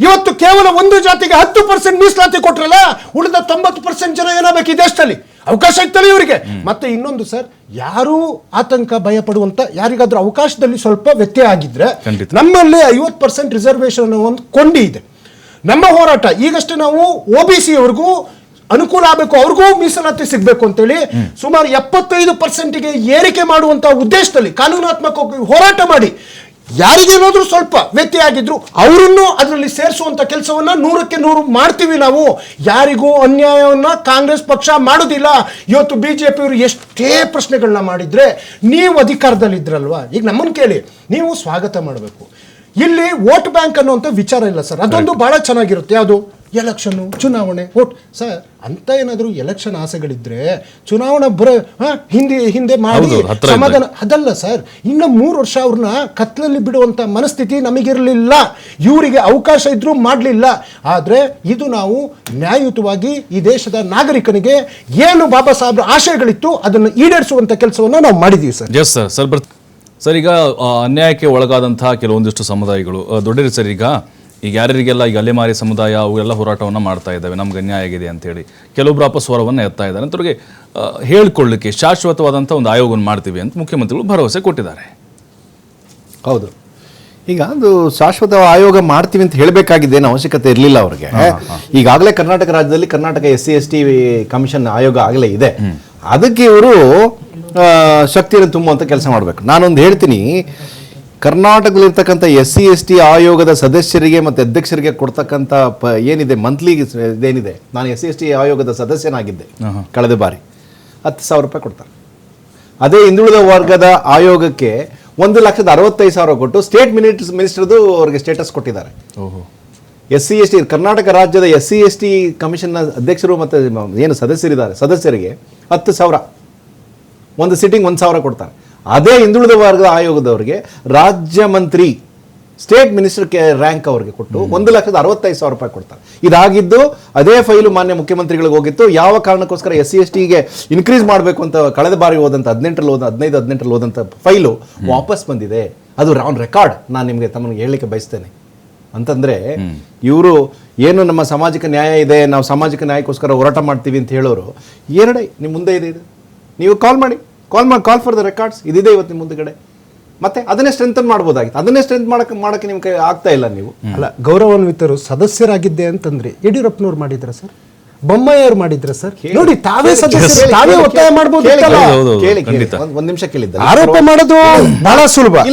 ಇವತ್ತು ಕೇವಲ ಒಂದು ಜಾತಿಗೆ 10% ಮೀಸಲಾತಿ ಕೊಟ್ರಲ್ಲ, ಉಳಿದ 90% ಜನ ಏನಾಗಬೇಕು ಈ ದೇಶದಲ್ಲಿ? ಅವಕಾಶ ಇತ್ತಲ್ಲ ಇವರಿಗೆ. ಮತ್ತೆ ಇನ್ನೊಂದು ಸರ್, ಯಾರು ಆತಂಕ ಭಯ ಪಡುವಂತ ಯಾರಿಗಾದ್ರೂ ಅವಕಾಶದಲ್ಲಿ ಸ್ವಲ್ಪ ವ್ಯತ್ಯಯ ಆಗಿದ್ರೆ, ನಮ್ಮಲ್ಲಿ 50% ರಿಸರ್ವೇಶನ್ ಒಂದು ಕೊಂಡಿ ಇದೆ. ನಮ್ಮ ಹೋರಾಟ ಈಗಷ್ಟೇ ನಾವು OBC ಅವ್ರಿಗೂ ಅನುಕೂಲ ಆಗಬೇಕು, ಅವ್ರಿಗೂ ಮೀಸಲಾತಿ ಸಿಗಬೇಕು ಅಂತೇಳಿ ಸುಮಾರು 75%ಗೆ ಏರಿಕೆ ಮಾಡುವಂತಹ ಉದ್ದೇಶದಲ್ಲಿ ಕಾನೂನಾತ್ಮಕ ಹೋರಾಟ ಮಾಡಿ, ಯಾರಿಗೇನಾದ್ರೂ ಸ್ವಲ್ಪ ವ್ಯತ್ಯಯ ಆಗಿದ್ರು ಅವರನ್ನು ಅದರಲ್ಲಿ ಸೇರಿಸುವಂತ ಕೆಲಸವನ್ನ 100ಕ್ಕೆ 100 ಮಾಡ್ತೀವಿ ನಾವು. ಯಾರಿಗೂ ಅನ್ಯಾಯವನ್ನ ಕಾಂಗ್ರೆಸ್ ಪಕ್ಷ ಮಾಡೋದಿಲ್ಲ. ಇವತ್ತು ಬಿಜೆಪಿಯವರು ಎಷ್ಟೇ ಪ್ರಶ್ನೆಗಳನ್ನ ಮಾಡಿದ್ರೆ, ನೀವು ಅಧಿಕಾರದಲ್ಲಿದ್ರಲ್ವಾ, ಈಗ ನಮ್ಮನ್ನು ಕೇಳಿ, ನೀವು ಸ್ವಾಗತ ಮಾಡಬೇಕು. ಇಲ್ಲಿ ವೋಟ್ ಬ್ಯಾಂಕ್ ಅನ್ನುವಂಥ ವಿಚಾರ ಇಲ್ಲ ಸರ್, ಅದೊಂದು ಬಹಳ ಚೆನ್ನಾಗಿರುತ್ತೆ. ಯಾವುದು ಎಲೆಕ್ಷನ್, ಚುನಾವಣೆ, ವೋಟ್ ಸರ್ ಅಂತ ಏನಾದರೂ ಎಲೆಕ್ಷನ್ ಆಸೆಗಳಿದ್ರೆ ಚುನಾವಣಾ ಹಿಂದೆ ಮಾಡಿ ಸಮಾಧಾನ, ಅದಲ್ಲ ಸರ್. ಇನ್ನು 3 ವರ್ಷ ಅವ್ರನ್ನ ಕತ್ಲಲ್ಲಿ ಬಿಡುವಂತ ಮನಸ್ಥಿತಿ ನಮಗಿರಲಿಲ್ಲ. ಇವರಿಗೆ ಅವಕಾಶ ಇದ್ರೂ ಮಾಡಲಿಲ್ಲ. ಆದರೆ ಇದು ನಾವು ನ್ಯಾಯಯುತವಾಗಿ ಈ ದೇಶದ ನಾಗರಿಕನಿಗೆ ಏನು ಬಾಬಾ ಸಾಹೇಬ್ರ ಆಶಯಗಳಿತ್ತು ಅದನ್ನು ಈಡೇರಿಸುವಂತ ಕೆಲಸವನ್ನು ನಾವು ಮಾಡಿದೀವಿ ಸರ್. Yes sir. ಸರ್ ಈಗ ಅನ್ಯಾಯಕ್ಕೆ ಒಳಗಾದಂತಹ ಕೆಲವೊಂದಿಷ್ಟು ಸಮುದಾಯಗಳು ದೊಡ್ಡರಿ ಸರ್, ಈಗ ಯಾರ್ಯಾರಿಗೆಲ್ಲ ಈಗ ಅಲೆಮಾರಿ ಸಮುದಾಯ ಅವೆಲ್ಲ ಹೋರಾಟವನ್ನು ಮಾಡ್ತಾ ಇದ್ದಾವೆ, ನಮ್ಗೆ ಅನ್ಯಾಯ ಆಗಿದೆ ಅಂತೇಳಿ ಕೆಲವೊಬ್ಬರು ಅಪಸ್ವರವನ್ನು ಎತ್ತಾ ಇದ್ದಾರೆ. ಅಂತವ್ರಿಗೆ ಹೇಳ್ಕೊಳ್ಳಿಕ್ಕೆ ಶಾಶ್ವತವಾದಂಥ ಒಂದು ಆಯೋಗವನ್ನು ಮಾಡ್ತೀವಿ ಅಂತ ಮುಖ್ಯಮಂತ್ರಿಗಳು ಭರವಸೆ ಕೊಟ್ಟಿದ್ದಾರೆ. ಹೌದು, ಈಗ ಒಂದು ಶಾಶ್ವತ ಆಯೋಗ ಮಾಡ್ತೀವಿ ಅಂತ ಹೇಳಬೇಕಾಗಿದ್ದೇನು ಅವಶ್ಯಕತೆ ಇರಲಿಲ್ಲ ಅವ್ರಿಗೆ. ಈಗಾಗಲೇ ಕರ್ನಾಟಕ ರಾಜ್ಯದಲ್ಲಿ ಕರ್ನಾಟಕ SC/ST ಕಮಿಷನ್ ಆಯೋಗ ಆಗಲೇ ಇದೆ. ಅದಕ್ಕೆ ಇವರು ಶಕ್ತಿಯನ್ನು ತುಂಬುವಂಥ ಕೆಲಸ ಮಾಡಬೇಕು. ನಾನೊಂದು ಹೇಳ್ತೀನಿ, ಕರ್ನಾಟಕದಲ್ಲಿರ್ತಕ್ಕಂಥ SC/ST ಆಯೋಗದ ಸದಸ್ಯರಿಗೆ ಮತ್ತು ಅಧ್ಯಕ್ಷರಿಗೆ ಕೊಡ್ತಕ್ಕಂಥ ಏನಿದೆ ಮಂತ್ಲಿ ಇದೇನಿದೆ, ನಾನು SC/ST ಆಯೋಗದ ಸದಸ್ಯನಾಗಿದ್ದೆ ಕಳೆದ ಬಾರಿ, 10,000 ರೂಪಾಯಿ ಕೊಡ್ತಾರೆ. ಅದೇ ಹಿಂದುಳಿದ ವರ್ಗದ ಆಯೋಗಕ್ಕೆ 1,65,000 ಕೊಟ್ಟು ಸ್ಟೇಟ್ ಮಿನಿಸ್ಟರ್ದು ಅವ್ರಿಗೆ ಸ್ಟೇಟಸ್ ಕೊಟ್ಟಿದ್ದಾರೆ. SC/ST ಕರ್ನಾಟಕ ರಾಜ್ಯದ SC/ST ಕಮಿಷನ್ನ ಅಧ್ಯಕ್ಷರು ಮತ್ತು ಏನು ಸದಸ್ಯರಿಗೆ 10,000, ಒಂದು ಸಿಟ್ಟಿಂಗ್ 1,000 ಕೊಡ್ತಾರೆ. ಅದೇ ಹಿಂದುಳಿದ ವರ್ಗದ ಆಯೋಗದವರಿಗೆ ರಾಜ್ಯ ಮಂತ್ರಿ ಸ್ಟೇಟ್ ಮಿನಿಸ್ಟರ್ ರ್ಯಾಂಕ್ ಅವ್ರಿಗೆ ಕೊಟ್ಟು 1,65,000 ರೂಪಾಯಿ ಕೊಡ್ತಾರೆ. ಇದಾಗಿದ್ದು ಅದೇ ಫೈಲು ಮಾನ್ಯ ಮುಖ್ಯಮಂತ್ರಿಗಳಿಗೆ ಹೋಗಿತ್ತು. ಯಾವ ಕಾರಣಕ್ಕೋಸ್ಕರ SC/STಗೆ ಇನ್ಕ್ರೀಸ್ ಮಾಡಬೇಕು ಅಂತ ಕಳೆದ ಬಾರಿ ಹೋದಂಥ 15-18 ಹೋದಂಥ ಫೈಲು ವಾಪಸ್ ಬಂದಿದೆ. ಅದು ಆನ್ ರೆಕಾರ್ಡ್. ನಾನು ನಿಮಗೆ ತಮಗೆ ಹೇಳಲಿಕ್ಕೆ ಬಯಸ್ತೇನೆ. ಅಂತಂದ್ರೆ ಇವರು ಏನು ನಮ್ಮ ಸಾಮಾಜಿಕ ನ್ಯಾಯ ಇದೆ, ನಾವು ಸಾಮಾಜಿಕ ನ್ಯಾಯಕ್ಕೋಸ್ಕರ ಹೋರಾಟ ಮಾಡ್ತೀವಿ ಅಂತ ಹೇಳೋರು ಎರಡೇ ನಿಮ್ಮ ಮುಂದೆ ಇದೆ. ನೀವು ಕಾಲ್ ಫಾರ್ ದ ರೆಕಾರ್ಡ್ಸ್ ಇದಿದೆ ಇವತ್ತು ನಿಮ್ಮ ಮುಂದೆಗಡೆ. ಮತ್ತೆ ಅದನ್ನೇ ಸ್ಟ್ರೆಂಥನ್ ಮಾಡ್ಬೋದಾಗಿತ್ತು. ಅದನ್ನೇ ಸ್ಟ್ರೆಂತ್ ಮಾಡಕ್ಕೆ ನಿಮ್ಗೆ ಆಗ್ತಾ ಇಲ್ಲ. ನೀವು ಅಲ್ಲ, ಗೌರವಾನ್ವಿತರು ಸದಸ್ಯರಾಗಿದ್ದೆ ಅಂತಂದ್ರೆ ಯಡಿಯೂರಪ್ಪನವ್ರು ಮಾಡಿದ್ರ ಸರ್, ಬೊಮ್ಮಾಯಿಯವ್ರು ಮಾಡಿದ್ರ ಸರ್? ನೋಡಿ, ತಾವೇ ಸದಸ್ಯರು, ತಾವೇ ಒತ್ತಾಯ ಮಾಡ್ಬೋದು. ಒಂದ್ ನಿಮಿಷ ಕೇಳಿದ್ದೆ. ಆರೋಪ ಮಾಡೋದು ಬಹಳ ಸುಲಭ.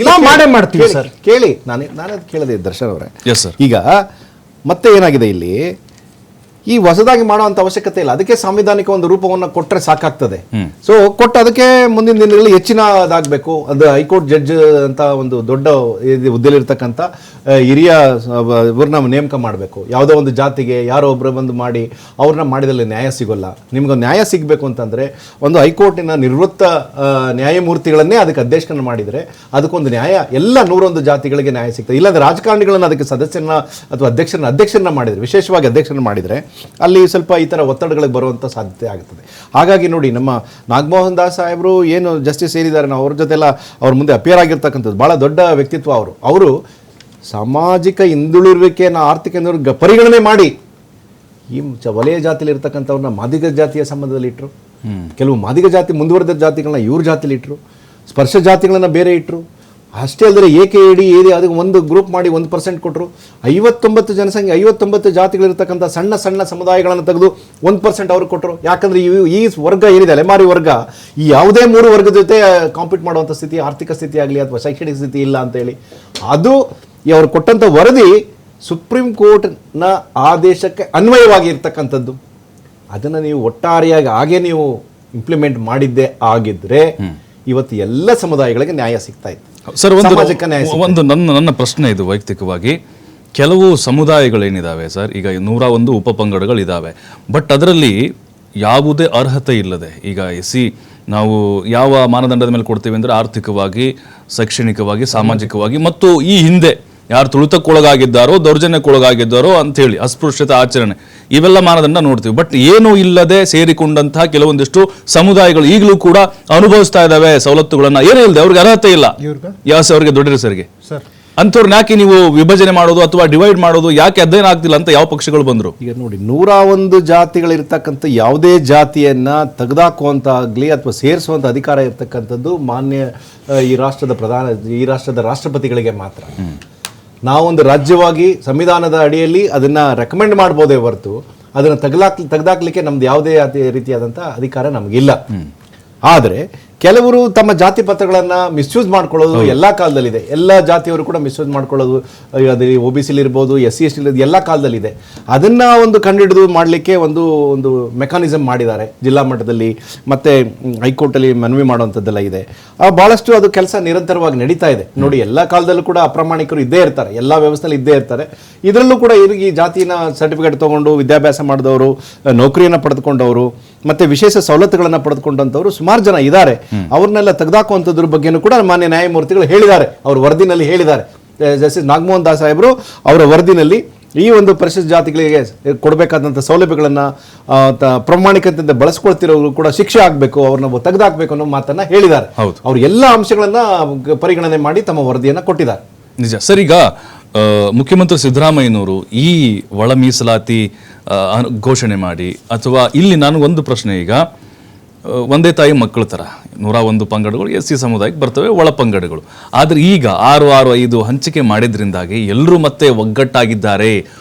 ಇಲ್ಲ ಮಾಡೇ ಮಾಡ್ತೀವಿ ಸರ್. ಕೇಳಿ, ನಾನೇ ಕೇಳಿದೆ ದರ್ಶನ್ ಅವರೇ. ಈಗ ಮತ್ತೆ ಏನಾಗಿದೆ ಇಲ್ಲಿ, ಈ ಹೊಸದಾಗಿ ಮಾಡುವಂತ ಅವಶ್ಯಕತೆ ಇಲ್ಲ. ಅದಕ್ಕೆ ಸಾಂವಿಧಾನಿಕ ಒಂದು ರೂಪವನ್ನು ಕೊಟ್ಟರೆ ಸಾಕಾಗ್ತದೆ. ಸೊ ಕೊಟ್ಟು ಅದಕ್ಕೆ ಮುಂದಿನ ದಿನಗಳಲ್ಲಿ ಹೆಚ್ಚಿನದಾಗಬೇಕು. ಅದು ಹೈಕೋರ್ಟ್ ಜಡ್ಜ್ ಅಂತ ಒಂದು ದೊಡ್ಡ ಹುದ್ದೆಲಿರ್ತಕ್ಕಂಥ ಹಿರಿಯ ಇವ್ರನ್ನ ನೇಮಕ ಮಾಡಬೇಕು. ಯಾವುದೋ ಒಂದು ಜಾತಿಗೆ ಯಾರೋ ಒಬ್ಬರು ಬಂದು ಮಾಡಿ ಅವ್ರನ್ನ ಮಾಡಿದಲ್ಲಿ ನ್ಯಾಯ ಸಿಗೋಲ್ಲ. ನಿಮ್ಗೆ ನ್ಯಾಯ ಸಿಗಬೇಕು ಅಂತಂದ್ರೆ ಒಂದು ಹೈಕೋರ್ಟಿನ ನಿವೃತ್ತ ನ್ಯಾಯಮೂರ್ತಿಗಳನ್ನೇ ಅದಕ್ಕೆ ಅಧ್ಯಕ್ಷರನ್ನ ಮಾಡಿದರೆ ಅದಕ್ಕೊಂದು ನ್ಯಾಯ ಎಲ್ಲ 101 ಜಾತಿಗಳಿಗೆ ನ್ಯಾಯ ಸಿಗ್ತದೆ. ಇಲ್ಲಾಂದ್ರೆ ರಾಜಕಾರಣಿಗಳನ್ನ ಅದಕ್ಕೆ ಸದಸ್ಯರನ್ನ ಅಥವಾ ಅಧ್ಯಕ್ಷರನ್ನ ಮಾಡಿದರೆ, ವಿಶೇಷವಾಗಿ ಅಧ್ಯಕ್ಷರನ್ನ ಮಾಡಿದರೆ ಅಲ್ಲಿ ಸ್ವಲ್ಪ ಈ ಥರ ಒತ್ತಡಗಳಿಗೆ ಬರುವಂಥ ಸಾಧ್ಯತೆ ಆಗುತ್ತದೆ. ಹಾಗಾಗಿ ನೋಡಿ, ನಮ್ಮ ನಾಗಮೋಹನ್ ದಾಸ್ ಸಾಹೇಬರು ಏನು ಜಸ್ಟಿಸ್ ಏನಿದ್ದಾರೆ, ನಾವು ಅವ್ರ ಜೊತೆಲ್ಲ ಅವ್ರ ಮುಂದೆ ಅಪಿಯರ್ ಆಗಿರ್ತಕ್ಕಂಥದ್ದು ಭಾಳ ದೊಡ್ಡ ವ್ಯಕ್ತಿತ್ವ. ಅವರು ಸಾಮಾಜಿಕ ಹಿಂದುಳಿರುವಿಕೆಯನ್ನು ಆರ್ಥಿಕ ಪರಿಗಣನೆ ಮಾಡಿ ಈ ವಲಯ ಜಾತಿಯಲ್ಲಿ ಇರ್ತಕ್ಕಂಥವ್ರನ್ನ ಮಾದಿಗ ಜಾತಿಯ ಸಂಬಂಧದಲ್ಲಿ ಇಟ್ಟರು. ಕೆಲವು ಮಾದಿಗ ಜಾತಿ ಮುಂದುವರೆದ ಜಾತಿಗಳನ್ನ ಇವ್ರ ಜಾತಿಲಿ ಇಟ್ಟರು, ಸ್ಪರ್ಶ ಜಾತಿಗಳನ್ನ ಬೇರೆ ಇಟ್ಟರು. ಅಷ್ಟೇ ಅಲ್ಲದೆ AKAD ಅದಕ್ಕೆ ಒಂದು ಗ್ರೂಪ್ ಮಾಡಿ 1% ಕೊಟ್ಟರು. 59 ಜನಸಂಖ್ಯೆ 59 ಜಾತಿಗಳಿರ್ತಕ್ಕಂಥ ಸಣ್ಣ ಸಣ್ಣ ಸಮುದಾಯಗಳನ್ನು ತೆಗೆದು 1% ಅವ್ರಿಗೆ ಕೊಟ್ಟರು. ಯಾಕಂದರೆ ಈ ವರ್ಗ ಏನಿದೆ ಅಲೆಮಾರಿ ವರ್ಗ, ಈ ಯಾವುದೇ 3 ವರ್ಗದ ಜೊತೆ ಕಾಂಪೀಟ್ ಮಾಡುವಂಥ ಸ್ಥಿತಿ, ಆರ್ಥಿಕ ಸ್ಥಿತಿ ಆಗಲಿ ಅಥವಾ ಶೈಕ್ಷಣಿಕ ಸ್ಥಿತಿ ಇಲ್ಲ ಅಂತೇಳಿ ಅದು ಅವ್ರು ಕೊಟ್ಟಂಥ ವರದಿ ಸುಪ್ರೀಂ ಕೋರ್ಟ್ನ ಆದೇಶಕ್ಕೆ ಅನ್ವಯವಾಗಿ ಇರ್ತಕ್ಕಂಥದ್ದು. ಅದನ್ನು ನೀವು ಒಟ್ಟಾರೆಯಾಗಿ ಹಾಗೆ ನೀವು ಇಂಪ್ಲಿಮೆಂಟ್ ಮಾಡಿದ್ದೇ ಆಗಿದ್ರೆ ಇವತ್ತು ಎಲ್ಲ ಸಮುದಾಯಗಳಿಗೆ ನ್ಯಾಯ ಸಿಗ್ತಾ ಇತ್ತು. ಸರ್ ಸಾಮಾಜಿಕ ನ್ಯಾಯ ಸಿಗ್ತದೆ. ಒಂದು ನನ್ನ ಪ್ರಶ್ನೆ ಇದು ವೈಯಕ್ತಿಕವಾಗಿ, ಕೆಲವು ಸಮುದಾಯಗಳೇನಿದಾವೆ ಸರ್, ಈಗ 101 ಉಪಪಂಗಡಗಳಿದ್ದಾವೆ, ಬಟ್ ಅದರಲ್ಲಿ ಯಾವುದೇ ಅರ್ಹತೆ ಇಲ್ಲದೆ, ಈಗ ನಾವು ಯಾವ ಮಾನದಂಡದ ಮೇಲೆ ಕೊಡ್ತೀವಿ ಅಂದರೆ ಆರ್ಥಿಕವಾಗಿ, ಶೈಕ್ಷಣಿಕವಾಗಿ, ಸಾಮಾಜಿಕವಾಗಿ ಮತ್ತು ಈ ಹಿಂದೆ ಯಾರು ತುಳಿತಕ್ಕೊಳಗಾಗಿದ್ದಾರೋ, ದೌರ್ಜನ್ಯಕ್ಕೊಳಗಾಗಿದ್ದಾರೋ ಅಂತೇಳಿ ಅಸ್ಪೃಶ್ಯತೆ ಆಚರಣೆ, ಇವೆಲ್ಲ ಮಾನದಂಡ ನೋಡ್ತೀವಿ. ಬಟ್ ಏನೂ ಇಲ್ಲದೆ ಸೇರಿಕೊಂಡಂತಹ ಕೆಲವೊಂದಿಷ್ಟು ಸಮುದಾಯಗಳು ಈಗಲೂ ಕೂಡ ಅನುಭವಿಸ್ತಾ ಇದ್ದಾವೆ ಸವಲತ್ತುಗಳನ್ನ. ಏನೂ ಇಲ್ಲದೆ, ಅವ್ರಿಗೆ ಅರ್ಹತೆ ಇಲ್ಲ. ಅವ್ರಿಗೆ ದೊಡ್ಡ ಹೆಸರಿಗೆ ಅಂಥವ್ರನ್ನ ಯಾಕೆ ನೀವು ವಿಭಜನೆ ಮಾಡೋದು ಅಥವಾ ಡಿವೈಡ್ ಮಾಡೋದು ಯಾಕೆ ಅಧ್ಯಯನ ಆಗ್ತಿಲ್ಲ ಅಂತ ಯಾವ ಪಕ್ಷಗಳು ಬಂದರು? ಈಗ ನೋಡಿ, 101 ಜಾತಿಗಳಿರ್ತಕ್ಕಂಥ ಯಾವುದೇ ಜಾತಿಯನ್ನ ತೆಗೆದಾಕುವಂತಾಗಲಿ ಅಥವಾ ಸೇರಿಸುವಂಥ ಅಧಿಕಾರ ಇರ್ತಕ್ಕಂಥದ್ದು ಮಾನ್ಯ ಈ ರಾಷ್ಟ್ರದ ರಾಷ್ಟ್ರಪತಿಗಳಿಗೆ ಮಾತ್ರ. ನಾವೊಂದು ರಾಜ್ಯವಾಗಿ ಸಂವಿಧಾನದ ಅಡಿಯಲ್ಲಿ ಅದನ್ನ ರೆಕಮೆಂಡ್ ಮಾಡ್ಬೋದೇ ಹೊರತು ಅದನ್ನು ತೆಗೆದಾಕ್ಲಿಕ್ಕೆ ನಮ್ದು ಯಾವುದೇ ರೀತಿಯಾದಂಥ ಅಧಿಕಾರ ನಮಗಿಲ್ಲ. ಆದರೆ ಕೆಲವರು ತಮ್ಮ ಜಾತಿ ಪತ್ರಗಳನ್ನು ಮಿಸ್ಯೂಸ್ ಮಾಡ್ಕೊಳ್ಳೋದು ಎಲ್ಲ ಕಾಲದಲ್ಲಿದೆ. ಎಲ್ಲ ಜಾತಿಯವರು ಕೂಡ ಮಿಸ್ಯೂಸ್ ಮಾಡ್ಕೊಳ್ಳೋದು, ಅದು OBC ಇರ್ಬೋದು, SC ST ಎಲ್ಲ ಕಾಲದಲ್ಲಿದೆ. ಅದನ್ನು ಒಂದು ಕಂಡುಹಿಡಿದು ಮಾಡಲಿಕ್ಕೆ ಒಂದು ಮೆಕಾನಿಸಮ್ ಮಾಡಿದ್ದಾರೆ ಜಿಲ್ಲಾ ಮಟ್ಟದಲ್ಲಿ, ಮತ್ತು ಹೈಕೋರ್ಟಲ್ಲಿ ಮನವಿ ಮಾಡುವಂಥದ್ದೆಲ್ಲ ಇದೆ. ಭಾಳಷ್ಟು ಅದು ಕೆಲಸ ನಿರಂತರವಾಗಿ ನಡೀತಾ ಇದೆ. ನೋಡಿ, ಎಲ್ಲ ಕಾಲದಲ್ಲೂ ಕೂಡ ಅಪ್ರಾಮಾಣಿಕರು ಇದ್ದೇ ಇರ್ತಾರೆ, ಎಲ್ಲ ವ್ಯವಸ್ಥೆಯಲ್ಲಿ ಇದ್ದೇ ಇರ್ತಾರೆ. ಇದರಲ್ಲೂ ಕೂಡ ಈ ಜಾತಿನ ಸರ್ಟಿಫಿಕೇಟ್ ತೊಗೊಂಡು ವಿದ್ಯಾಭ್ಯಾಸ ಮಾಡಿದವರು, ನೌಕರಿಯನ್ನು ಪಡೆದುಕೊಂಡವರು, ಮತ್ತೆ ವಿಶೇಷ ಸವಲತ್ತುಗಳನ್ನು ಪಡೆದುಕೊಂಡಂಥವ್ರು ಸುಮಾರು ಜನ ಇದ್ದಾರೆ. ಅವ್ರನ್ನೆಲ್ಲ ತೆಗೆದಾಕುವಂಥದ್ರ ಬಗ್ಗೆನೂ ಕೂಡ ಮಾನ್ಯ ನ್ಯಾಯಮೂರ್ತಿಗಳು ಹೇಳಿದ್ದಾರೆ, ಅವ್ರ ವರದಿನಲ್ಲಿ ಹೇಳಿದ್ದಾರೆ. ಜಸ್ಟಿಸ್ ನಾಗಮೋಹನ್ ದಾಸ್ ಸಾಹೇಬರು ಅವರ ವರದಿನಲ್ಲಿ ಈ ಒಂದು ಪರಿಶಿಷ್ಟ ಜಾತಿಗಳಿಗೆ ಕೊಡಬೇಕಾದಂಥ ಸೌಲಭ್ಯಗಳನ್ನು ಪ್ರಾಮಾಣಿಕತೆಯಿಂದ ಬಳಸ್ಕೊಳ್ತಿರೋರು ಕೂಡ ಶಿಕ್ಷೆ ಆಗಬೇಕು, ಅವ್ರನ್ನ ತೆಗೆದಾಕಬೇಕು ಅನ್ನೋ ಮಾತನ್ನ ಹೇಳಿದ್ದಾರೆ. ಅವ್ರು ಎಲ್ಲ ಅಂಶಗಳನ್ನ ಪರಿಗಣನೆ ಮಾಡಿ ತಮ್ಮ ವರದಿಯನ್ನು ಕೊಟ್ಟಿದ್ದಾರೆ. ನಿಜ ಸರ್. ಈಗ ಮುಖ್ಯಮಂತ್ರಿ ಸಿದ್ದರಾಮಯ್ಯನವರು ಈ ಒಳ ಮೀಸಲಾತಿ ಘೋಷಣೆ ಮಾಡಿ, ಅಥವಾ ಇಲ್ಲಿ ನನಗೊಂದು ಪ್ರಶ್ನೆ, ಈಗ ಒಂದೇ ತಾಯಿ ಮಕ್ಕಳ ಥರ 101 ಪಂಗಡಗಳು SC ಸಮುದಾಯಕ್ಕೆ ಬರ್ತವೆ, ಒಳ ಪಂಗಡಗಳು. ಆದರೆ ಈಗ 6-6-5 ಹಂಚಿಕೆ ಮಾಡಿದ್ರಿಂದಾಗಿ ಎಲ್ಲರೂ ಮತ್ತೆ ಒಗ್ಗಟ್ಟಾಗಿದ್ದಾರೆ,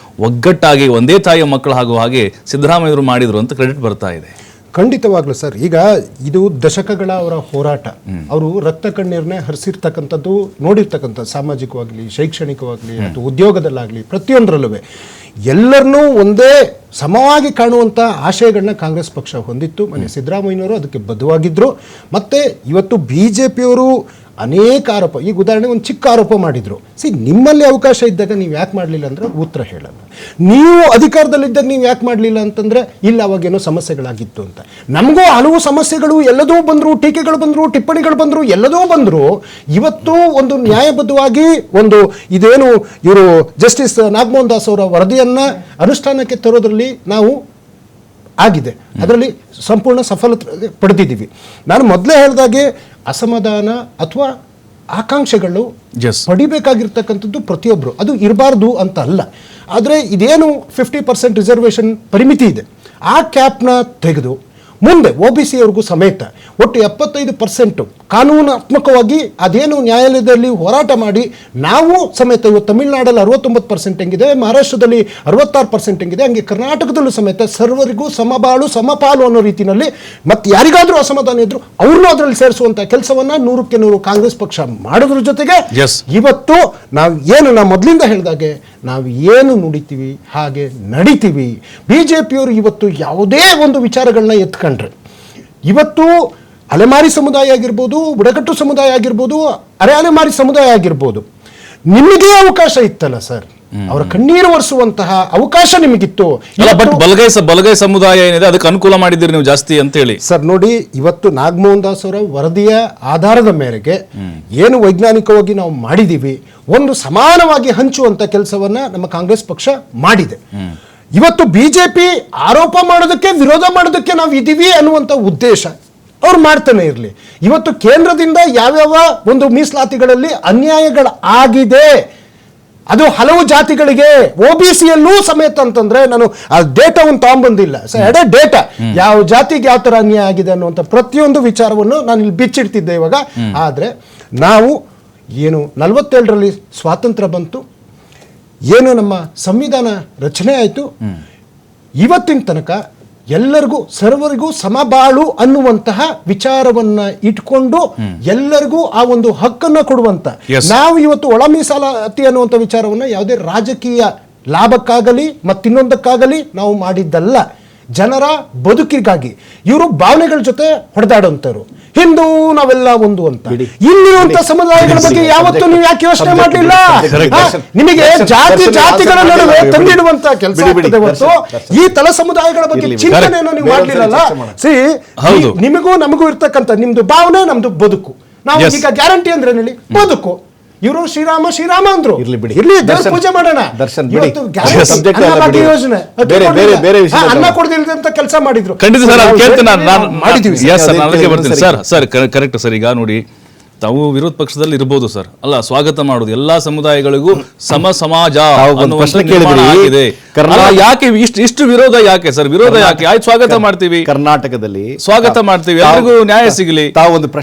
ಒಗ್ಗಟ್ಟಾಗಿ ಒಂದೇ ತಾಯಿಯ ಮಕ್ಕಳು ಆಗುವ ಹಾಗೆ ಸಿದ್ದರಾಮಯ್ಯವರು ಮಾಡಿದ್ರು ಅಂತ ಕ್ರೆಡಿಟ್ ಬರ್ತಾ ಇದೆ. ಖಂಡಿತವಾಗ್ಲೂ ಸರ್. ಈಗ ಇದು ದಶಕಗಳ ಅವರ ಹೋರಾಟ, ಅವರು ರಕ್ತ ಕಣ್ಣೀರನ್ನೇ ಹರಿಸಿರ್ತಕ್ಕಂಥದ್ದು ನೋಡಿರ್ತಕ್ಕಂಥ, ಸಾಮಾಜಿಕವಾಗಲಿ, ಶೈಕ್ಷಣಿಕವಾಗಲಿ ಅಥವಾ ಉದ್ಯೋಗದಲ್ಲಾಗಲಿ ಪ್ರತಿಯೊಂದರಲ್ಲೂ ಎಲ್ಲರನ್ನೂ ಒಂದೇ ಸಮವಾಗಿ ಕಾಣುವಂಥ ಆಶಯಗಳನ್ನ ಕಾಂಗ್ರೆಸ್ ಪಕ್ಷ ಹೊಂದಿತ್ತು. ಮನೆ ಸಿದ್ದರಾಮಯ್ಯನವರು ಅದಕ್ಕೆ ಬದ್ಧವಾಗಿದ್ದರು. ಮತ್ತು ಇವತ್ತು BJPಯವರು ಅನೇಕ ಆರೋಪ, ಈಗ ಉದಾಹರಣೆಗೆ ಒಂದು ಚಿಕ್ಕ ಆರೋಪ ಮಾಡಿದರು. ನಿಮ್ಮಲ್ಲಿ ಅವಕಾಶ ಇದ್ದಾಗ ನೀವು ಯಾಕೆ ಮಾಡಲಿಲ್ಲ ಅಂದರೆ ಉತ್ತರ ಹೇಳಲ್ಲ. ನೀವು ಅಧಿಕಾರದಲ್ಲಿದ್ದಾಗ ನೀವು ಯಾಕೆ ಮಾಡಲಿಲ್ಲ ಅಂತಂದರೆ ಇಲ್ಲ ಅವಾಗೇನೋ ಸಮಸ್ಯೆಗಳಾಗಿತ್ತು ಅಂತ. ನಮಗೂ ಹಲವು ಸಮಸ್ಯೆಗಳು ಎಲ್ಲದೂ ಬಂದರು, ಟೀಕೆಗಳು ಬಂದರು, ಟಿಪ್ಪಣಿಗಳು ಬಂದರು, ಎಲ್ಲದೂ ಬಂದರು. ಇವತ್ತು ಒಂದು ನ್ಯಾಯಬದ್ಧವಾಗಿ ಒಂದು ಇದೇನು ಇವರು ಜಸ್ಟಿಸ್ ನಾಗಮೋಹನ್ ದಾಸ್ ಅವರ ವರದಿಯನ್ನು ಅನುಷ್ಠಾನಕ್ಕೆ ತರೋದ್ರಲ್ಲಿ ನಾವು ಆಗಿದೆ, ಅದರಲ್ಲಿ ಸಂಪೂರ್ಣ ಸಫಲತೆ ಪಡೆದಿದ್ದೀವಿ. ನಾನು ಮೊದಲೇ ಹೇಳಿದಾಗೆ ಅಸಮಾಧಾನ ಅಥವಾ ಆಕಾಂಕ್ಷೆಗಳು ಪಡಿಬೇಕಾಗಿರ್ತಕ್ಕಂಥದ್ದು ಪ್ರತಿಯೊಬ್ಬರು, ಅದು ಇರಬಾರ್ದು ಅಂತ ಅಲ್ಲ. ಆದರೆ ಇದೇನು 50% ರಿಸರ್ವೇಷನ್ ಪರಿಮಿತಿ ಇದೆ, ಆ ಕ್ಯಾಪ್ನ ತೆಗೆದು ಮುಂದೆ OBC ಅವ್ರಿಗೂ ಸಮೇತ ಒಟ್ಟು 75% ಕಾನೂನಾತ್ಮಕವಾಗಿ ಅದೇನು ನ್ಯಾಯಾಲಯದಲ್ಲಿ ಹೋರಾಟ ಮಾಡಿ ನಾವು ಸಮೇತ, ಇವತ್ತು ತಮಿಳುನಾಡಲ್ಲಿ 69% ಹೆಂಗಿದೆ, ಮಹಾರಾಷ್ಟ್ರದಲ್ಲಿ 66% ಹೆಂಗಿದೆ, ಹಂಗೆ ಕರ್ನಾಟಕದಲ್ಲೂ ಸಮೇತ ಸರ್ವರಿಗೂ ಸಮಬಾಳು ಸಮಪಾಲು ಅನ್ನೋ ರೀತಿಯಲ್ಲಿ ಮತ್ತು ಯಾರಿಗಾದರೂ ಅಸಮಾಧಾನ ಇದ್ರು ಅವ್ರನ್ನೂ ಅದರಲ್ಲಿ ಸೇರಿಸುವಂಥ ಕೆಲಸವನ್ನು 100ಕ್ಕೆ 100 ಕಾಂಗ್ರೆಸ್ ಪಕ್ಷ ಮಾಡೋದ್ರ ಜೊತೆಗೆ ಇವತ್ತು ನಾವು ಮೊದಲಿಂದ ಹೇಳಿದಾಗೆ ನಾವು ಏನು ನುಡಿತೀವಿ ಹಾಗೆ ನಡಿತೀವಿ. BJPಯವರು ಇವತ್ತು ಯಾವುದೇ ಒಂದು ವಿಚಾರಗಳನ್ನ ಎತ್ಕೊಂಡ್ರೆ, ಇವತ್ತು ಅಲೆಮಾರಿ ಸಮುದಾಯ ಆಗಿರ್ಬೋದು, ಬುಡಕಟ್ಟು ಸಮುದಾಯ ಆಗಿರ್ಬೋದು, ಅಲೆಮಾರಿ ಸಮುದಾಯ ಆಗಿರ್ಬೋದು, ನಿಮಗೆ ಅವಕಾಶ ಇತ್ತಲ್ಲ ಸರ್, ಅವರ ಕಣ್ಣೀರು ಒರೆಸುವಂತಹ ಅವಕಾಶ ನಿಮಗಿತ್ತು. ಬಟ್ ಬಲಗೈ ಸಮುದಾಯ ಏನಿದೆ ಅದಕ್ಕೆ ಅನುಕೂಲ ಮಾಡಿದ್ದೀರಿ ನೀವು ಜಾಸ್ತಿ ಅಂತ ಹೇಳಿ ಸರ್. ನೋಡಿ, ಇವತ್ತು ನಾಗಮೋಹನ್ ದಾಸ್ ಅವರ ವರದಿಯ ಆಧಾರದ ಮೇರೆಗೆ ಏನು ವೈಜ್ಞಾನಿಕವಾಗಿ ನಾವು ಮಾಡಿದ್ದೀವಿ, ಒಂದು ಸಮಾನವಾಗಿ ಹಂಚುವಂತ ಕೆಲಸವನ್ನ ನಮ್ಮ ಕಾಂಗ್ರೆಸ್ ಪಕ್ಷ ಮಾಡಿದೆ. ಇವತ್ತು BJP ಆರೋಪ ಮಾಡೋದಕ್ಕೆ, ವಿರೋಧ ಮಾಡೋದಕ್ಕೆ ನಾವು ಇದ್ದೀವಿ ಅನ್ನುವಂಥ ಉದ್ದೇಶ ಅವ್ರು ಮಾಡ್ತಾನೆ ಇರಲಿ. ಇವತ್ತು ಕೇಂದ್ರದಿಂದ ಯಾವ್ಯಾವ ಒಂದು ಮೀಸಲಾತಿಗಳಲ್ಲಿ ಅನ್ಯಾಯಗಳಾಗಿದೆ, ಅದು ಹಲವು ಜಾತಿಗಳಿಗೆ, OBCಯಲ್ಲೂ ಸಮೇತ ಅಂತಂದ್ರೆ ನಾನು ಆ ಡೇಟಾವನ್ನು ತಗೊಂಡ್ಬಂದಿಲ್ಲ ಸರ್, ಡೇಟಾ ಯಾವ ಜಾತಿಗೆ ಯಾವ ಥರ ಅನ್ಯಾಯ ಆಗಿದೆ ಅನ್ನುವಂಥ ಪ್ರತಿಯೊಂದು ವಿಚಾರವನ್ನು ನಾನು ಇಲ್ಲಿ ಬಿಚ್ಚಿಡ್ತಿದ್ದೆ ಇವಾಗ. ಆದರೆ ನಾವು ಏನು 47ರಲ್ಲಿ ಸ್ವಾತಂತ್ರ್ಯ ಬಂತು, ಏನು ನಮ್ಮ ಸಂವಿಧಾನ ರಚನೆ ಆಯಿತು, ಇವತ್ತಿನ ತನಕ ಎಲ್ಲರಿಗೂ ಸರ್ವರಿಗೂ ಸಮಬಾಳು ಅನ್ನುವಂತಹ ವಿಚಾರವನ್ನ ಇಟ್ಕೊಂಡು ಎಲ್ಲರಿಗೂ ಆ ಒಂದು ಹಕ್ಕನ್ನು ಕೊಡುವಂತ, ನಾವು ಇವತ್ತು ಒಳ ಮೀಸಲಾತಿ ಅನ್ನುವಂಥ ವಿಚಾರವನ್ನ ಯಾವುದೇ ರಾಜಕೀಯ ಲಾಭಕ್ಕಾಗಲಿ ಮತ್ತಿನ್ನೊಂದಕ್ಕಾಗಲಿ ನಾವು ಮಾಡಿದ್ದಲ್ಲ, ಜನರ ಬದುಕಿಗಾಗಿ. ಇವರು ಭಾವನೆಗಳ ಜೊತೆ ಹೊಡೆದಾಡುವಂಥವ್ರು. ಹಿಂದೂ ನಾವೆಲ್ಲ ಒಂದು ಅಂತ. ಇಲ್ಲಿರುವಂತ ಸಮುದಾಯಗಳ ಬಗ್ಗೆ ಯಾವತ್ತೂ ನೀವು ಯಾಕೆ ಯೋಚನೆ ಮಾಡಲಿಲ್ಲ? ನಿಮಗೆ ಜಾತಿಗಳ ನಡುವೆ ತಂದಿಡುವಂತ ಕೆಲಸ ಆಗ್ತದೆ ಹೊರತು ಈ ತಳ ಸಮುದಾಯಗಳ ಬಗ್ಗೆ ಚಿಂತನೆಯನ್ನು ನೀವು ಮಾಡಲಿಲ್ಲ. ನಿಮಗೂ ನಮಗೂ ಇರ್ತಕ್ಕಂಥ ನಿಮ್ದು ಭಾವನೆ, ನಮ್ದು ಬದುಕು. ನಾವು ಈಗ ಗ್ಯಾರಂಟಿ ಅಂದ್ರೆ ಹೇಳಿ ಬದುಕು. ಇವರು ಶ್ರೀರಾಮ ಅಂದ್ರು, ಇರ್ಲಿ ದೇವ್ರ ಪೂಜೆ ಮಾಡೋಣ. ಯೋಜನೆ ಅನ್ನ ಕೊಡದಿಲ್ಲದಂತ ಕೆಲಸ ಮಾಡಿದ್ರು. ಖಂಡಿತ ಸರ್, ಸರ್ ಕರೆಕ್ಟ್ ಸರ್. ಈಗ ನೋಡಿ, ತಾವು ವಿರೋಧ ಪಕ್ಷದಲ್ಲಿ ಇರಬಹುದು ಸರ್, ಅಲ್ಲ ಸ್ವಾಗತ ಮಾಡುದು ಎಲ್ಲಾ ಸಮುದಾಯಗಳಿಗೂ ಸಮ ಸಮಾಜ ಆಗಿದೆ. ಯಾಕೆ ಇಷ್ಟು ವಿರೋಧ? ಯಾಕೆ ಸರ್ ವಿರೋಧ? ಯಾಕೆ? ಆಯ್ತು, ಸ್ವಾಗತ ಮಾಡ್ತೀವಿ, ಕರ್ನಾಟಕದಲ್ಲಿ ಸ್ವಾಗತ ಮಾಡ್ತೀವಿ, ಯಾರಿಗೂ ನ್ಯಾಯ ಸಿಗಲಿ.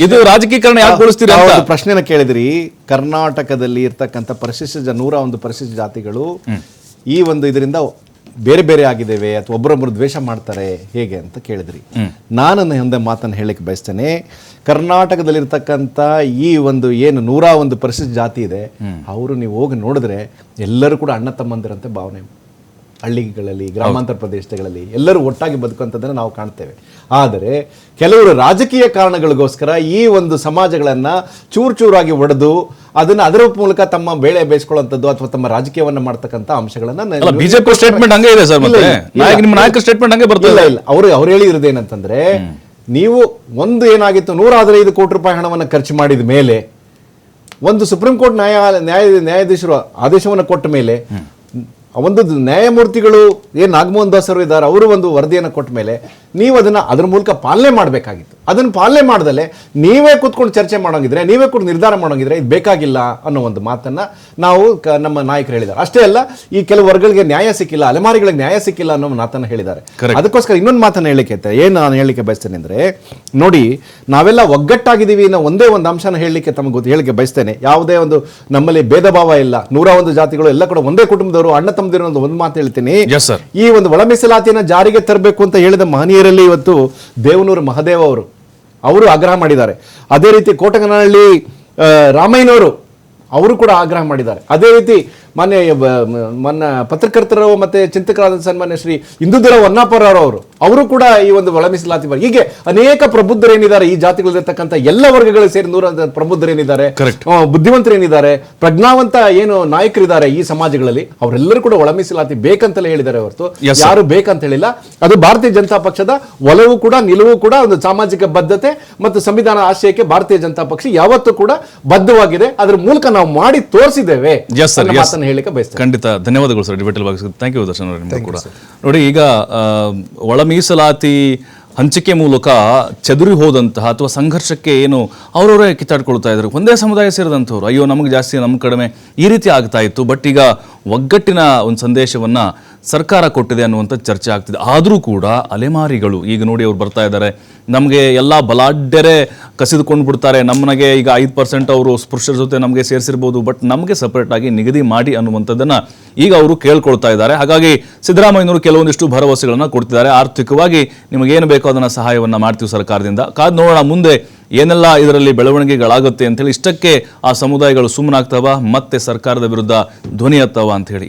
ಇದು ರಾಜಕೀಕರಣ ಯಾಕೆ ಗೊಳಿಸ್ತೀರಿ ಅಂತ ಪ್ರಶ್ನೆನ ಕೇಳಿದ್ರಿ. ಕರ್ನಾಟಕದಲ್ಲಿ ಇರ್ತಕ್ಕಂಥ ಪರಿಶಿಷ್ಟ 101 ಪರಿಶಿಷ್ಟ ಜಾತಿಗಳು ಈ ಒಂದು ಇದರಿಂದ ಬೇರೆ ಬೇರೆ ಆಗಿದ್ದೇವೆ ಅಥವಾ ಒಬ್ಬರೊಬ್ಬರು ದ್ವೇಷ ಮಾಡ್ತಾರೆ ಹೇಗೆ ಅಂತ ಕೇಳಿದ್ರಿ. ನಾನು ಒಂದೇ ಮಾತನ್ನು ಹೇಳಕ್ಕೆ ಬಯಸ್ತೇನೆ. ಕರ್ನಾಟಕದಲ್ಲಿರ್ತಕ್ಕಂಥ ಈ ಒಂದು ಏನು 101 ಪರಿಶಿಷ್ಟ ಜಾತಿ ಇದೆ, ಅವರು ನೀವು ಹೋಗಿ ನೋಡಿದ್ರೆ ಎಲ್ಲರೂ ಕೂಡ ಅಣ್ಣ ತಮ್ಮಂದಿರಂತೆ ಭಾವನೆ. ಹಳ್ಳಿಗಳಲ್ಲಿ, ಗ್ರಾಮಾಂತರ ಪ್ರದೇಶಗಳಲ್ಲಿ ಎಲ್ಲರೂ ಒಟ್ಟಾಗಿ ಬದುಕುವಂಥದ್ದನ್ನು ನಾವು ಕಾಣ್ತೇವೆ. ಆದರೆ ಕೆಲವರು ರಾಜಕೀಯ ಕಾರಣಗಳಿಗೋಸ್ಕರ ಈ ಒಂದು ಸಮಾಜಗಳನ್ನು ಚೂರಾಗಿ ಒಡೆದು ಅದನ್ನ ಅದರ ಮೂಲಕ ತಮ್ಮ ಬೇಳೆ ಬೇಯಿಸ್ಕೊಳ್ಳುವಂಥದ್ದು ಅಥವಾ ತಮ್ಮ ರಾಜಕೀಯವನ್ನ ಮಾಡ್ತಕ್ಕಂಥ ಅಂಶಗಳನ್ನ ಬಿಜೆಪಿ ಸ್ಟೇಟ್ಮೆಂಟ್ ಹಂಗೆ ಇದೆ ಸರ್. ನಿಮ್ಮ ನಾಯಕ ಸ್ಟೇಟ್ಮೆಂಟ್ ಹಂಗೆ ಬರ್ತಲ್ಲ. ಇಲ್ಲ, ಅವ್ರು ಹೇಳಿರೋದೇನಂತಂದ್ರೆ, ನೀವು ಒಂದು ಏನಾಗಿತ್ತು 115 ಕೋಟಿ ರೂಪಾಯಿ ಹಣವನ್ನು ಖರ್ಚು ಮಾಡಿದ ಮೇಲೆ, ಒಂದು ಸುಪ್ರೀಂ ಕೋರ್ಟ್ ನ್ಯಾಯಾಧೀಶರು ಆದೇಶವನ್ನು ಕೊಟ್ಟ ಮೇಲೆ, ಒಂದು ನ್ಯಾಯಮೂರ್ತಿಗಳು ನಾಗಮೋಹನ್ ದಾಸ್ ಅವರು ಇದ್ದಾರೆ, ಅವರು ಒಂದು ವರದಿಯನ್ನು ಕೊಟ್ಟ ಮೇಲೆ ನೀವು ಅದನ್ನ ಅದರ ಮೂಲಕ ಪಾಲನೆ ಮಾಡಬೇಕಾಗಿತ್ತು. ಅದನ್ನು ಪಾಲನೆ ಮಾಡದಲ್ಲೇ ನೀವೇ ಕೂತ್ಕೊಂಡು ಚರ್ಚೆ ಮಾಡೋಂಗಿದ್ರೆ, ನೀವೇ ಕೂಡ ನಿರ್ಧಾರ ಮಾಡೋಂಗಿದ್ರೆ ಇದು ಬೇಕಾಗಿಲ್ಲ ಅನ್ನೋ ಒಂದು ಮಾತನ್ನ ನಾವು ನಮ್ಮ ನಾಯಕರು ಹೇಳಿದ್ದಾರೆ. ಅಷ್ಟೇ ಅಲ್ಲ, ಈ ಕೆಲವು ವರ್ಗಗಳಿಗೆ ನ್ಯಾಯ ಸಿಕ್ಕಿಲ್ಲ, ಅಲೆಮಾರಿಗಳಿಗೆ ನ್ಯಾಯ ಸಿಕ್ಕಿಲ್ಲ ಅನ್ನೋ ಮಾತನ್ನ ಹೇಳಿದ್ದಾರೆ. ಅದಕ್ಕೋಸ್ಕರ ಇನ್ನೊಂದು ಮಾತನ್ನ ಹೇಳಲಿಕ್ಕೆ ನಾನು ಹೇಳಲಿಕ್ಕೆ ಬಯಸ್ತೇನೆ ಅಂದ್ರೆ, ನೋಡಿ, ನಾವೆಲ್ಲ ಒಗ್ಗಟ್ಟಾಗಿದ್ದೀವಿ ಅನ್ನೋ ಒಂದೇ ಒಂದು ಅಂಶನ ಹೇಳಲಿಕ್ಕೆ ತಮಗೆ ಹೇಳಿಕೆ ಬಯಸ್ತೇನೆ. ಯಾವುದೇ ಒಂದು ನಮ್ಮಲ್ಲಿ ಭೇದ ಭಾವ ಇಲ್ಲ. 101 ಜಾತಿಗಳು ಎಲ್ಲ ಕೂಡ ಒಂದೇ ಕುಟುಂಬದವರು, ಅಣ್ಣ ತಮ್ಮದಿರು ಅನ್ನೋ ಒಂದು ಮಾತು ಹೇಳ್ತೀನಿ. ಈ ಒಂದು ಒಳ ಮೀಸಲಾತಿಯನ್ನು ಜಾರಿಗೆ ತರಬೇಕು ಅಂತ ಹೇಳಿದ ಮಹನೀಯರಲ್ಲಿ ಇವತ್ತು ದೇವನೂರು ಮಹದೇವ ಅವರು ಆಗ್ರಹ ಮಾಡಿದ್ದಾರೆ. ಅದೇ ರೀತಿ ಕೋಟಗನಹಳ್ಳಿ ರಾಮಯ್ಯನವರು ಅವರು ಕೂಡ ಆಗ್ರಹ ಮಾಡಿದ್ದಾರೆ. ಅದೇ ರೀತಿ ಮೊನ್ನೆ ಪತ್ರಕರ್ತರು ಮತ್ತೆ ಚಿಂತಕರಾದ ಸನ್ಮಾನ್ಯ ಶ್ರೀ ಇಂದುಧರ ಅವರು ಕೂಡ ಈ ಒಂದು ಒಳ ಮೀಸಲಾತಿ ಹೀಗೆ ಅನೇಕ ಪ್ರಬುದ್ಧರೇನಿದ್ದಾರೆ, ಈ ಜಾತಿಗಳಿರ್ತಕ್ಕಂಥ ಎಲ್ಲ ವರ್ಗಗಳು ಸೇರಿ 100 ಪ್ರಬುದ್ಧರೇನಿದ್ದಾರೆ, ಬುದ್ಧಿವಂತರೇನಿದ್ದಾರೆ, ಪ್ರಜ್ಞಾವಂತ ಏನು ನಾಯಕರಿದ್ದಾರೆ ಈ ಸಮಾಜಗಳಲ್ಲಿ, ಅವರೆಲ್ಲರೂ ಕೂಡ ಒಳ ಮೀಸಲಾತಿ ಬೇಕಂತಲೇ ಹೇಳಿದ್ದಾರೆ ಹೊರತು ಯಾರು ಬೇಕಂತ ಹೇಳಿಲ್ಲ. ಅದು ಭಾರತೀಯ ಜನತಾ ಪಕ್ಷದ ಒಲವು ಕೂಡ ನಿಲುವು ಕೂಡ, ಒಂದು ಸಾಮಾಜಿಕ ಬದ್ಧತೆ ಮತ್ತು ಸಂವಿಧಾನ ಆಶಯಕ್ಕೆ ಭಾರತೀಯ ಜನತಾ ಪಕ್ಷ ಯಾವತ್ತೂ ಕೂಡ ಬದ್ಧವಾಗಿದೆ. ಅದ್ರ ಮೂಲಕ ನಾವು ಮಾಡಿ ತೋರಿಸಿದ್ದೇವೆ. ಹೇಳಿಕೆ ಬಯಸ್ತೇನೆ. ಖಂಡಿತ ಧನ್ಯವಾದಗಳು ಸರ್, ಡಿಬೇಟ್ ಭಾಗವಹಿಸಿದ. ಥ್ಯಾಂಕ್ ಯು ದರ್ಶನ್ ಅವರಿಗೆ ಕೂಡ. ನೋಡಿ, ಈಗ ಒಳ ಮೀಸಲಾತಿ ಹಂಚಿಕೆ ಮೂಲಕ ಚದುರಿ ಹೋದಂತಹ ಅಥವಾ ಸಂಘರ್ಷಕ್ಕೆ ಏನು ಅವರವರೇ ಕಿತ್ತಾಡ್ಕೊಳ್ತಾ ಇದ್ರು, ಒಂದೇ ಸಮುದಾಯ ಸೇರಿದಂಥವ್ರು, ಅಯ್ಯೋ ನಮಗೆ ಜಾಸ್ತಿ ನಮ್ಗೆ ಕಡಿಮೆ, ಈ ರೀತಿ ಆಗ್ತಾ ಇತ್ತು. ಬಟ್ ಈಗ ಒಗ್ಗಟ್ಟಿನ ಒಂದು ಸಂದೇಶವನ್ನ ಸರ್ಕಾರ ಕೊಟ್ಟಿದೆ ಅನ್ನುವಂಥ ಚರ್ಚೆ ಆಗ್ತಿದೆ. ಆದರೂ ಕೂಡ ಅಲೆಮಾರಿಗಳು ಈಗ ನೋಡಿ ಅವ್ರು ಬರ್ತಾ ಇದ್ದಾರೆ, ನಮಗೆ ಎಲ್ಲ ಬಲಾಢ್ಯರೇ ಕಸಿದುಕೊಂಡು ಬಿಡ್ತಾರೆ, ನಮ್ಮನೆಗೆ ಈಗ 5% ಅವರು ಸ್ಪೃಶ್ಯರ ಜೊತೆ ನಮಗೆ ಸೇರಿಸಿರ್ಬೋದು, ಬಟ್ ನಮಗೆ ಸಪರೇಟ್ ಆಗಿ ನಿಗದಿ ಮಾಡಿ ಅನ್ನುವಂಥದ್ದನ್ನು ಈಗ ಅವರು ಕೇಳ್ಕೊಳ್ತಾ ಇದ್ದಾರೆ. ಹಾಗಾಗಿ ಸಿದ್ದರಾಮಯ್ಯನವರು ಕೆಲವೊಂದಿಷ್ಟು ಭರವಸೆಗಳನ್ನು ಕೊಡ್ತಿದ್ದಾರೆ. ಆರ್ಥಿಕವಾಗಿ ನಿಮಗೇನು ಬೇಕೋ ಅದನ್ನು ಸಹಾಯವನ್ನು ಮಾಡ್ತೀವಿ ಸರ್ಕಾರದಿಂದ, ಕಾದು ನೋಡೋಣ ಮುಂದೆ ಏನೆಲ್ಲ ಇದರಲ್ಲಿ ಬೆಳವಣಿಗೆಗಳಾಗುತ್ತೆ ಅಂತೇಳಿ. ಇಷ್ಟಕ್ಕೆ ಆ ಸಮುದಾಯಗಳು ಸುಮ್ಮನಾಗ್ತಾವ, ಮತ್ತೆ ಸರ್ಕಾರದ ವಿರುದ್ಧ ಧ್ವನಿ ಎತ್ತವ ಅಂತ ಹೇಳಿ.